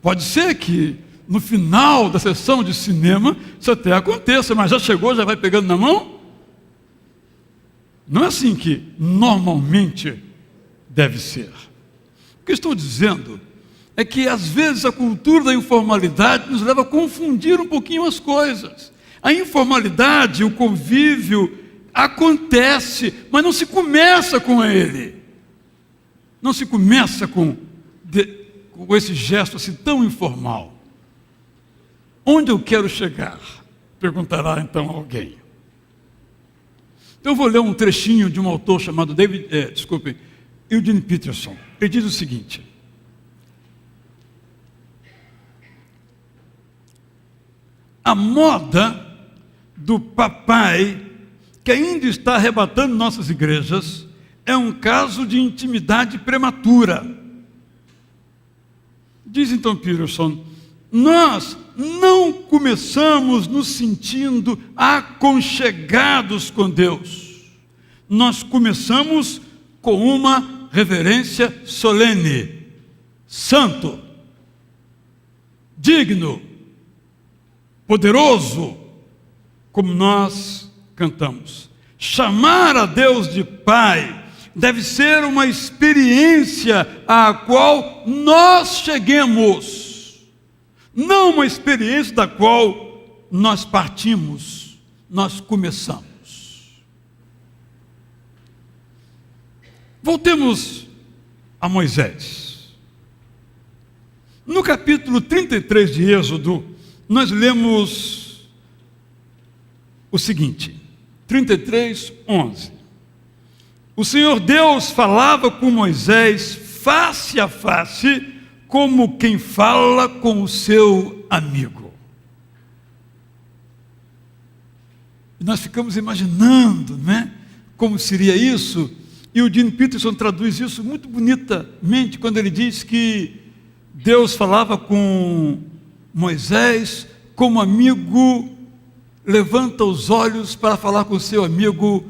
Pode ser que no final da sessão de cinema isso até aconteça, mas já chegou, já vai pegando na mão? Não é assim que normalmente deve ser. O que eu estou dizendo é que às vezes a cultura da informalidade nos leva a confundir um pouquinho as coisas. A informalidade, o convívio acontece, mas não se começa com ele. Não se começa com esse gesto assim tão informal. Onde eu quero chegar? Perguntará então alguém. Então eu vou ler um trechinho de um autor chamado Eugene Peterson. Ele diz o seguinte: a moda do papai que ainda está arrebatando nossas igrejas é um caso de intimidade prematura. Diz então Peterson: nós não começamos nos sentindo aconchegados com Deus. Nós começamos com uma reverência solene, santo, digno, poderoso, como nós cantamos. Chamar a Deus de Pai deve ser uma experiência à qual nós cheguemos, não uma experiência da qual nós partimos, nós começamos. Voltemos a Moisés. No capítulo 33 de Êxodo, nós lemos o seguinte, 33:11. O Senhor Deus falava com Moisés face a face, como quem fala com o seu amigo. E nós ficamos imaginando, né, como seria isso, e o Eugene Peterson traduz isso muito bonitamente quando ele diz que Deus falava com Moisés como amigo levanta os olhos para falar com seu amigo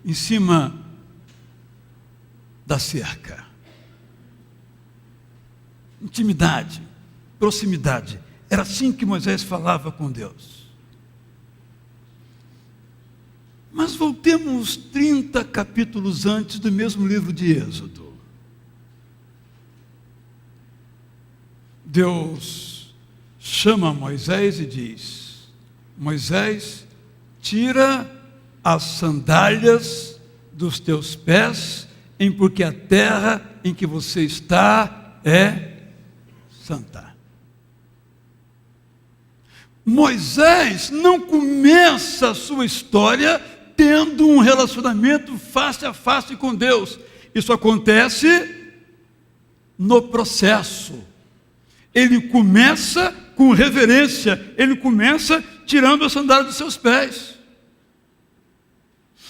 em cima da cerca. Intimidade, proximidade. Era assim que Moisés falava com Deus. Mas voltemos 30 capítulos antes do mesmo livro de Êxodo. Deus chama Moisés e diz: Moisés, tira as sandálias dos teus pés, porque a terra em que você está é santa. Moisés não começa a sua história tendo um relacionamento face a face com Deus. Isso acontece no processo. Ele começa com reverência, ele começa tirando a sandália dos seus pés.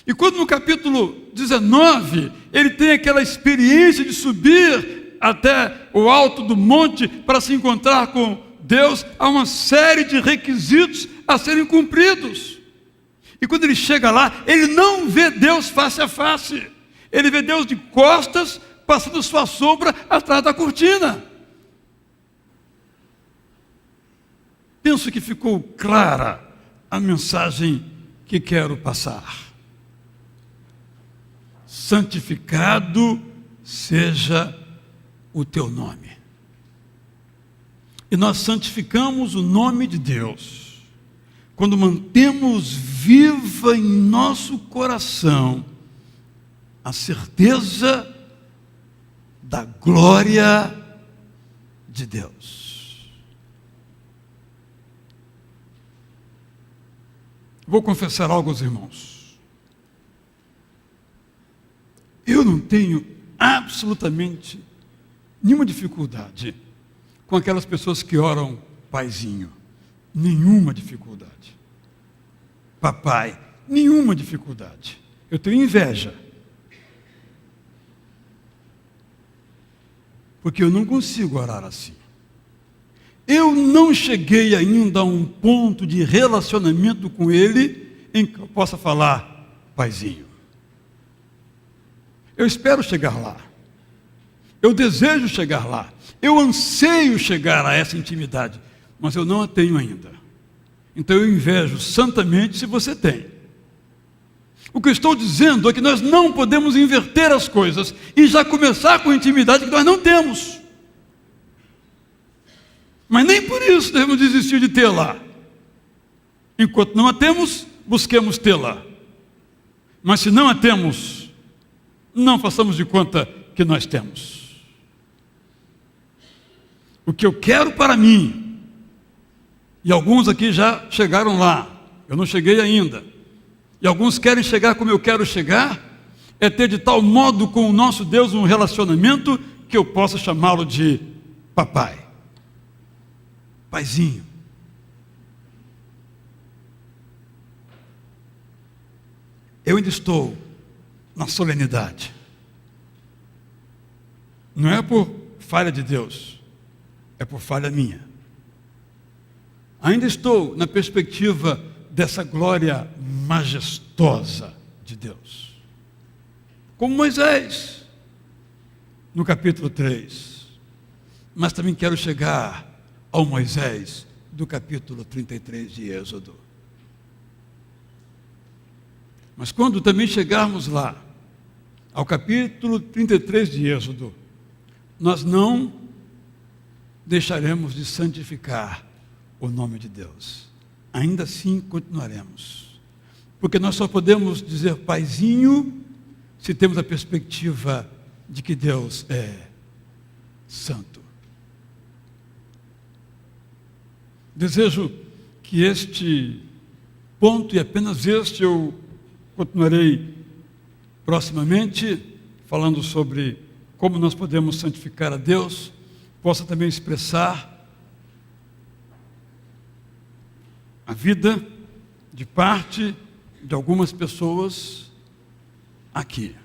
E quando no capítulo 19, ele tem aquela experiência de subir até o alto do monte para se encontrar com Deus, há uma série de requisitos a serem cumpridos. E quando ele chega lá, ele não vê Deus face a face. Ele vê Deus de costas, passando sua sombra atrás da cortina. Penso que ficou clara a mensagem que quero passar. Santificado seja o teu nome. E nós santificamos o nome de Deus quando mantemos viva em nosso coração a certeza da glória de Deus. Vou confessar algo aos irmãos. Eu não tenho absolutamente nenhuma dificuldade com aquelas pessoas que oram paizinho. Nenhuma dificuldade. Papai, nenhuma dificuldade. Eu tenho inveja porque eu não consigo orar assim. Eu não cheguei ainda a um ponto de relacionamento com Ele em que eu possa falar, Paizinho. Eu espero chegar lá. Eu desejo chegar lá. Eu anseio chegar a essa intimidade, mas eu não a tenho ainda. Então eu invejo santamente se você tem. O que eu estou dizendo é que nós não podemos inverter as coisas e já começar com intimidade que nós não temos. Mas nem por isso devemos desistir de tê-la. Enquanto não a temos, busquemos tê-la. Mas se não a temos, não façamos de conta que nós temos. O que eu quero para mim, e alguns aqui já chegaram lá, eu não cheguei ainda, e alguns querem chegar como eu quero chegar, é ter de tal modo com o nosso Deus um relacionamento que eu possa chamá-lo de papai. Paizinho. Eu ainda estou na solenidade. Não é por falha de Deus, é por falha minha. Ainda estou na perspectiva dessa glória majestosa de Deus. Como Moisés, no capítulo 3. Mas também quero chegar ao Moisés do capítulo 33 de Êxodo. Mas quando também chegarmos lá, ao capítulo 33 de Êxodo, nós não deixaremos de santificar o nome de Deus. Ainda assim continuaremos. Porque nós só podemos dizer Paizinho se temos a perspectiva de que Deus é santo. Desejo que este ponto, e apenas este, eu continuarei proximamente, falando sobre como nós podemos santificar a Deus, possa também expressar a vida de parte de algumas pessoas aqui.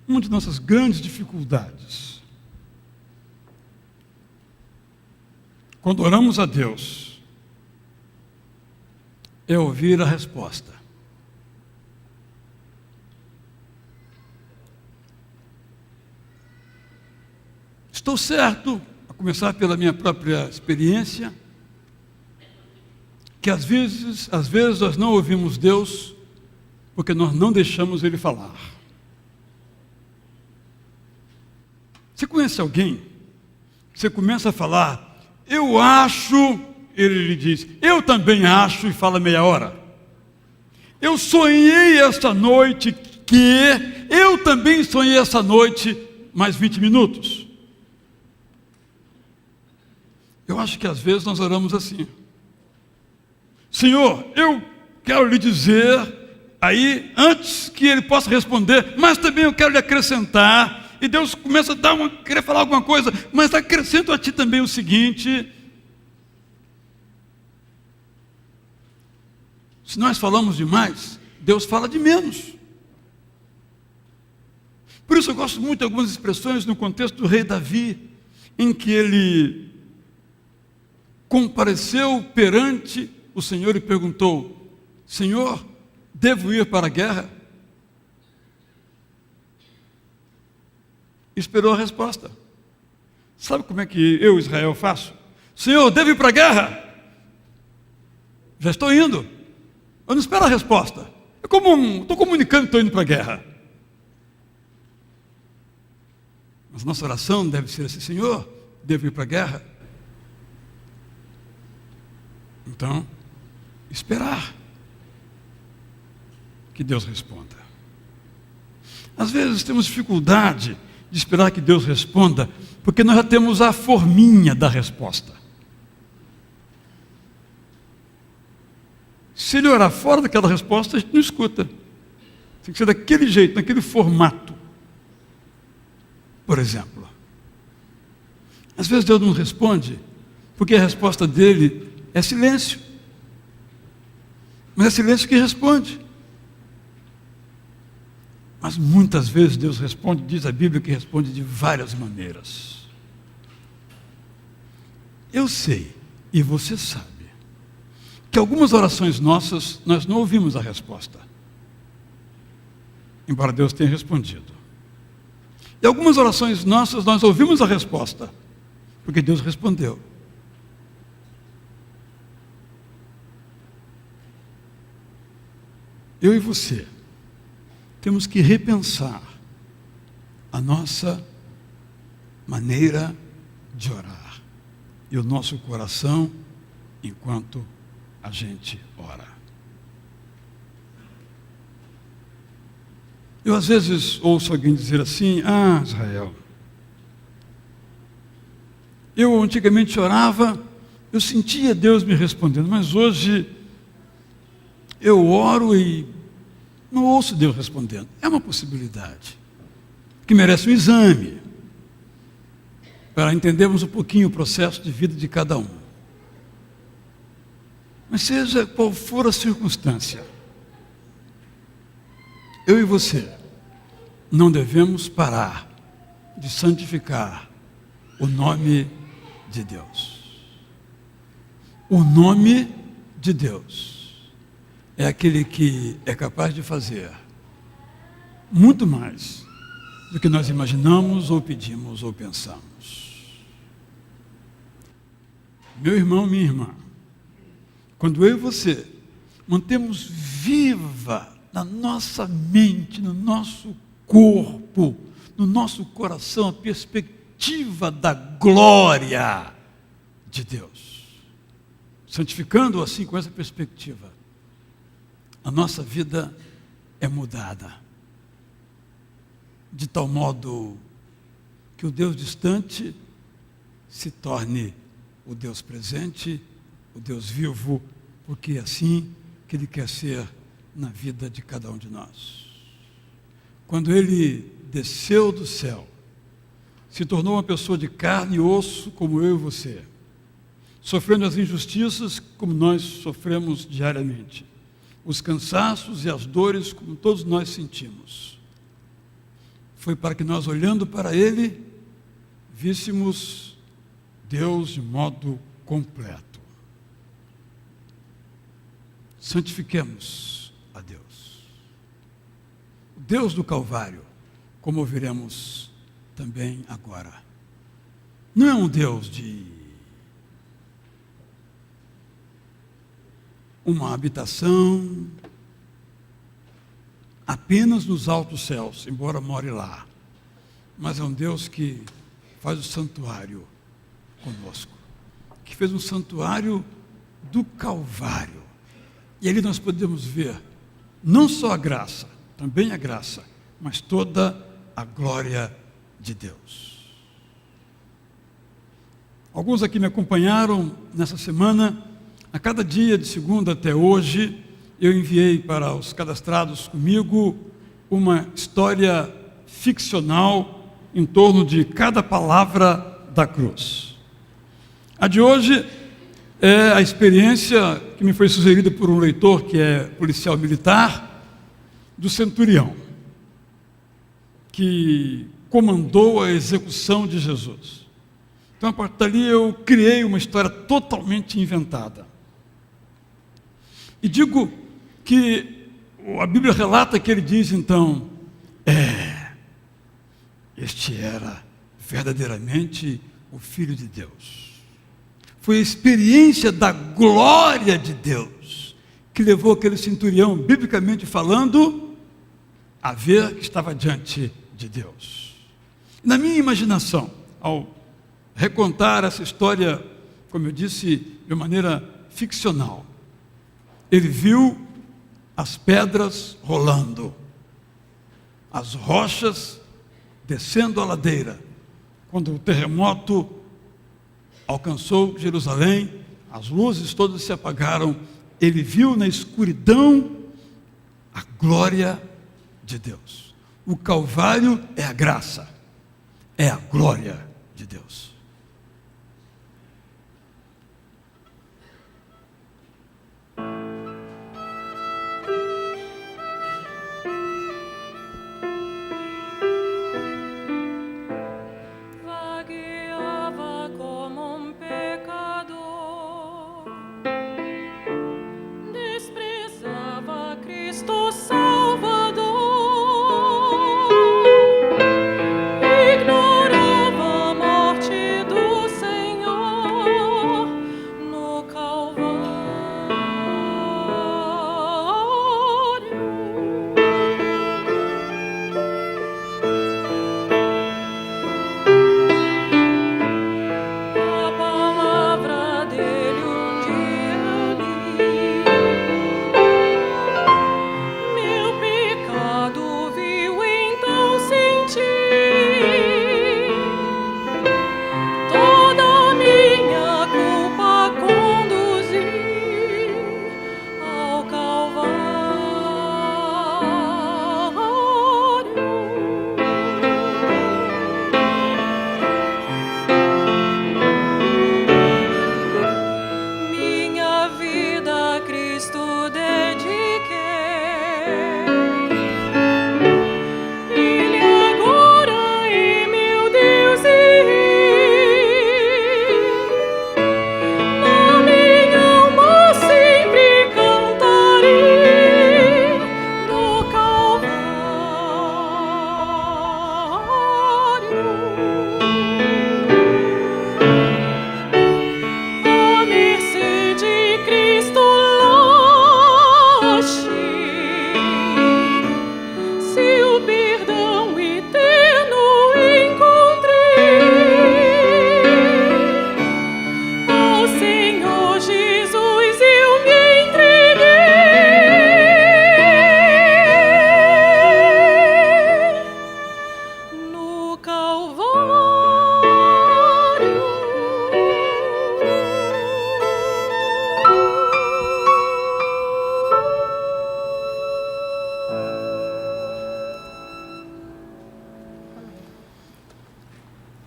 Uma de nossas grandes dificuldades, quando oramos a Deus, é ouvir a resposta. Estou certo, a começar pela minha própria experiência, que às vezes nós não ouvimos Deus porque nós não deixamos Ele falar. Você conhece alguém? Você começa a falar, eu acho, ele lhe diz, eu também acho, e fala meia hora. Eu sonhei esta noite que, eu também sonhei essa noite, mais 20 minutos. Eu acho que às vezes nós oramos assim. Senhor, eu quero lhe dizer, aí, antes que ele possa responder, mas também eu quero lhe acrescentar, e Deus começa a querer falar alguma coisa, mas acrescento a ti também o seguinte: se nós falamos demais, Deus fala de menos. Por isso eu gosto muito de algumas expressões no contexto do rei Davi, em que ele compareceu perante o Senhor e perguntou: Senhor, devo ir para a guerra? Esperou a resposta. Sabe como é que eu, Israel, faço? Senhor, devo ir para a guerra? Já estou indo. Eu não espero a resposta. Estou comunicando que estou indo para a guerra. Mas nossa oração deve ser assim: Senhor, devo ir para a guerra? Então, esperar que Deus responda. Às vezes temos dificuldade de esperar que Deus responda, porque nós já temos a forminha da resposta. Se ele orar fora daquela resposta, a gente não escuta. Tem que ser daquele jeito, naquele formato. Por exemplo, às vezes Deus não responde, porque a resposta dele é silêncio. Mas é silêncio que responde. Mas muitas vezes Deus responde, diz a Bíblia que responde de várias maneiras. Eu sei, e você sabe, que algumas orações nossas, nós não ouvimos a resposta, embora Deus tenha respondido. E algumas orações nossas, nós ouvimos a resposta, porque Deus respondeu. Eu e você temos que repensar a nossa maneira de orar e o nosso coração enquanto a gente ora. Eu às vezes ouço alguém dizer assim: Israel, eu antigamente orava, eu sentia Deus me respondendo, mas hoje eu oro e não ouço Deus respondendo. É uma possibilidade que merece um exame para entendermos um pouquinho o processo de vida de cada um. Mas seja qual for a circunstância, eu e você não devemos parar de santificar o nome de Deus. O nome de Deus é aquele que é capaz de fazer muito mais do que nós imaginamos ou pedimos ou pensamos. Meu irmão, minha irmã, quando eu e você mantemos viva na nossa mente, no nosso corpo, no nosso coração, a perspectiva da glória de Deus, santificando-o assim com essa perspectiva, a nossa vida é mudada, de tal modo que o Deus distante se torne o Deus presente, o Deus vivo, porque é assim que Ele quer ser na vida de cada um de nós. Quando Ele desceu do céu, se tornou uma pessoa de carne e osso como eu e você, sofrendo as injustiças como nós sofremos diariamente, os cansaços e as dores como todos nós sentimos. Foi para que nós, olhando para Ele, víssemos Deus de modo completo. Santifiquemos a Deus. O Deus do Calvário, como ouviremos também agora, não é um Deus de uma habitação apenas nos altos céus, embora more lá, mas é um Deus que faz o santuário conosco, que fez um santuário do Calvário, e ali nós podemos ver não só a graça, também a graça, mas toda a glória de Deus. Alguns aqui me acompanharam nessa semana. A cada dia, de segunda até hoje, eu enviei para os cadastrados comigo uma história ficcional em torno de cada palavra da cruz. A de hoje é a experiência que me foi sugerida por um leitor que é policial militar, do centurião, que comandou a execução de Jesus. Então, a partir dali, eu criei uma história totalmente inventada. E digo que a Bíblia relata que ele diz, então, este era verdadeiramente o Filho de Deus. Foi a experiência da glória de Deus que levou aquele centurião, biblicamente falando, a ver que estava diante de Deus. Na minha imaginação, ao recontar essa história, como eu disse, de maneira ficcional, ele viu as pedras rolando, as rochas descendo a ladeira. Quando o terremoto alcançou Jerusalém, as luzes todas se apagaram, ele viu na escuridão a glória de Deus. O Calvário é a graça, é a glória de Deus.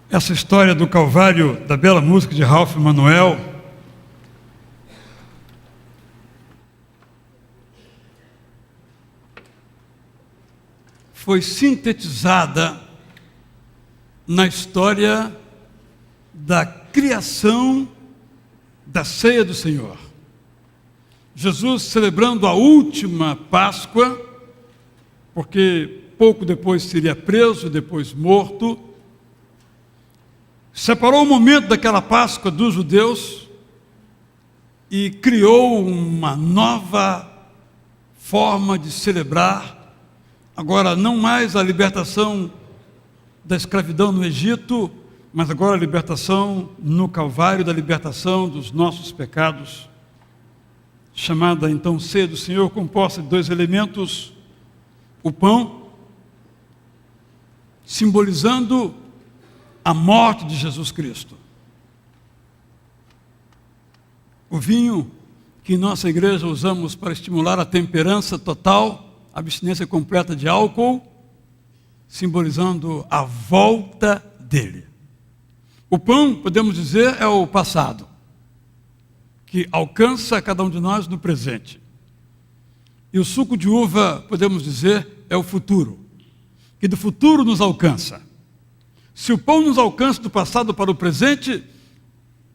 essa história do Calvário, da bela música de Ralph Emanuel, foi sintetizada na história da criação da ceia do Senhor. Jesus celebrando a última Páscoa, porque pouco depois seria preso, depois morto, separou o momento daquela Páscoa dos judeus e criou uma nova forma de celebrar, agora não mais a libertação da escravidão no Egito, mas agora a libertação no Calvário, da libertação dos nossos pecados, chamada então ceia do Senhor, composta de 2 elementos: o pão, simbolizando a morte de Jesus Cristo, o vinho, que em nossa igreja usamos para estimular a temperança total, a abstinência completa de álcool, simbolizando a volta dele. O pão, podemos dizer, é o passado, que alcança cada um de nós no presente. E o suco de uva, podemos dizer, é o futuro, que do futuro nos alcança. Se o pão nos alcança do passado para o presente,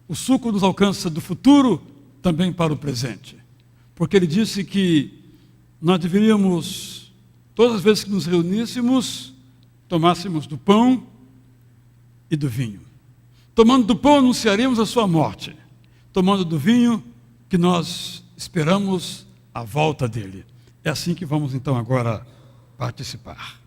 o suco nos alcança do futuro também para o presente. Porque ele disse que nós deveríamos, todas as vezes que nos reuníssemos, tomássemos do pão e do vinho. Tomando do pão, anunciaríamos a sua morte. Tomando do vinho, que nós esperamos a volta dele. É assim que vamos então agora participar.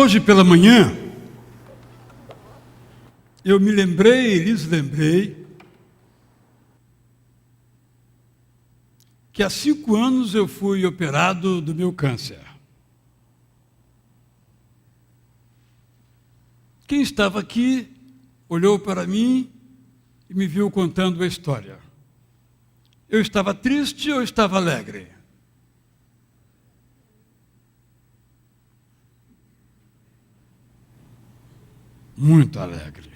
hoje pela manhã, eu me lembrei e lhes lembrei que há 5 anos eu fui operado do meu câncer. Quem estava aqui olhou para mim e me viu contando a história. Eu estava triste ou estava alegre? Muito alegre.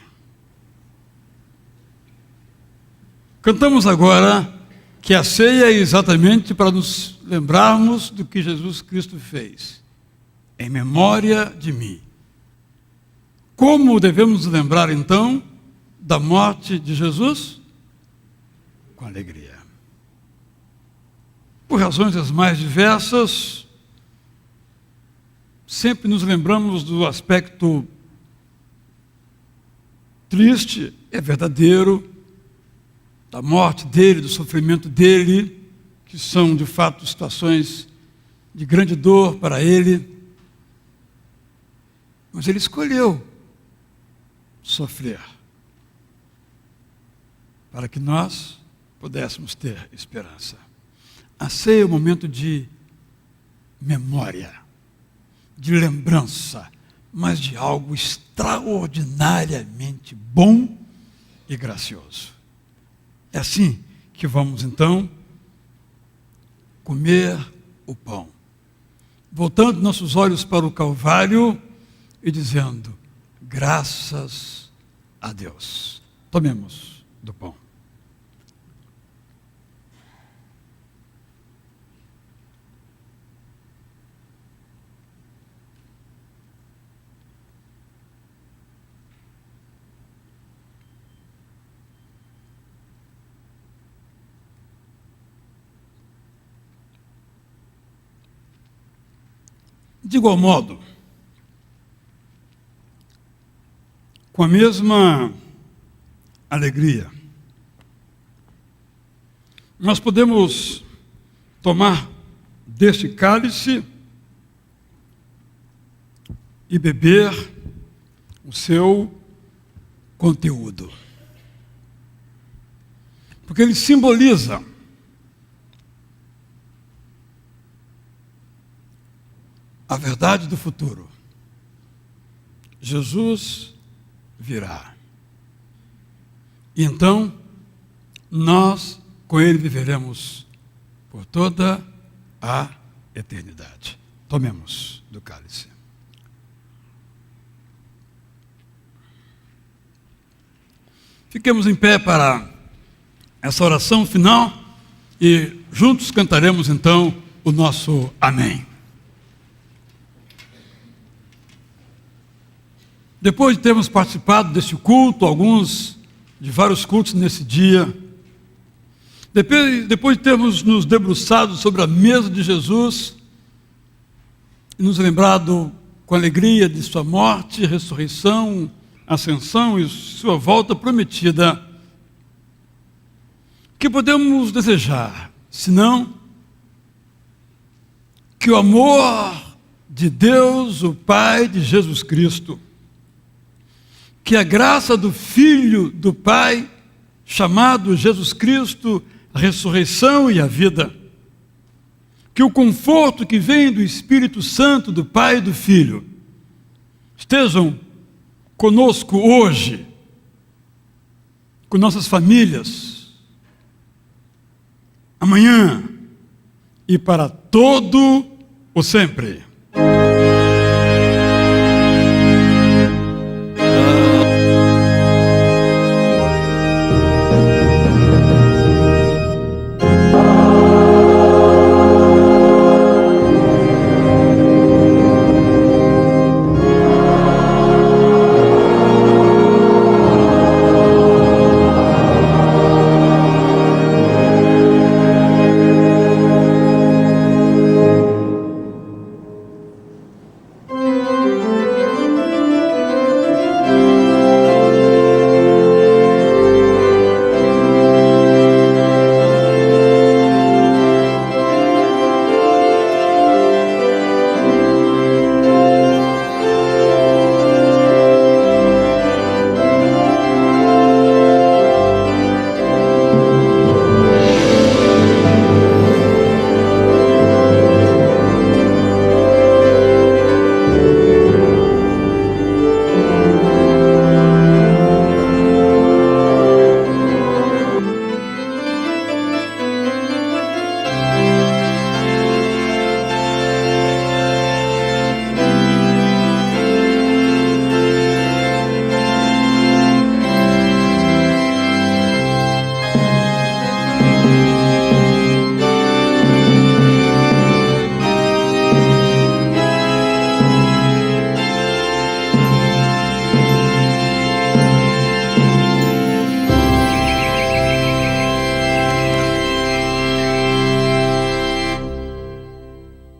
Cantamos agora que a ceia é exatamente para nos lembrarmos do que Jesus Cristo fez, em memória de mim. Como devemos lembrar, então, da morte de Jesus? Com alegria. Por razões as mais diversas, sempre nos lembramos do aspecto triste, é verdadeiro, da morte dele, do sofrimento dele, que são, de fato, situações de grande dor para ele. Mas ele escolheu sofrer para que nós pudéssemos ter esperança. A ceia é um momento de memória, de lembrança, mas de algo extraordinariamente bom e gracioso. É assim que vamos, então, comer o pão. Voltando nossos olhos para o Calvário e dizendo, graças a Deus. Tomemos do pão. De igual modo, com a mesma alegria, nós podemos tomar deste cálice e beber o seu conteúdo. Porque ele simboliza a verdade do futuro. Jesus virá. E então, nós com ele viveremos por toda a eternidade. Tomemos do cálice. Fiquemos em pé para essa oração final e juntos cantaremos então o nosso amém. Depois de termos participado desse culto, alguns de vários cultos nesse dia, depois de termos nos debruçado sobre a mesa de Jesus e nos lembrado com alegria de sua morte, ressurreição, ascensão e sua volta prometida, que podemos desejar, senão que o amor de Deus, o Pai de Jesus Cristo, que a graça do Filho do Pai, chamado Jesus Cristo, a ressurreição e a vida, que o conforto que vem do Espírito Santo, do Pai e do Filho, estejam conosco hoje, com nossas famílias, amanhã e para todo o sempre.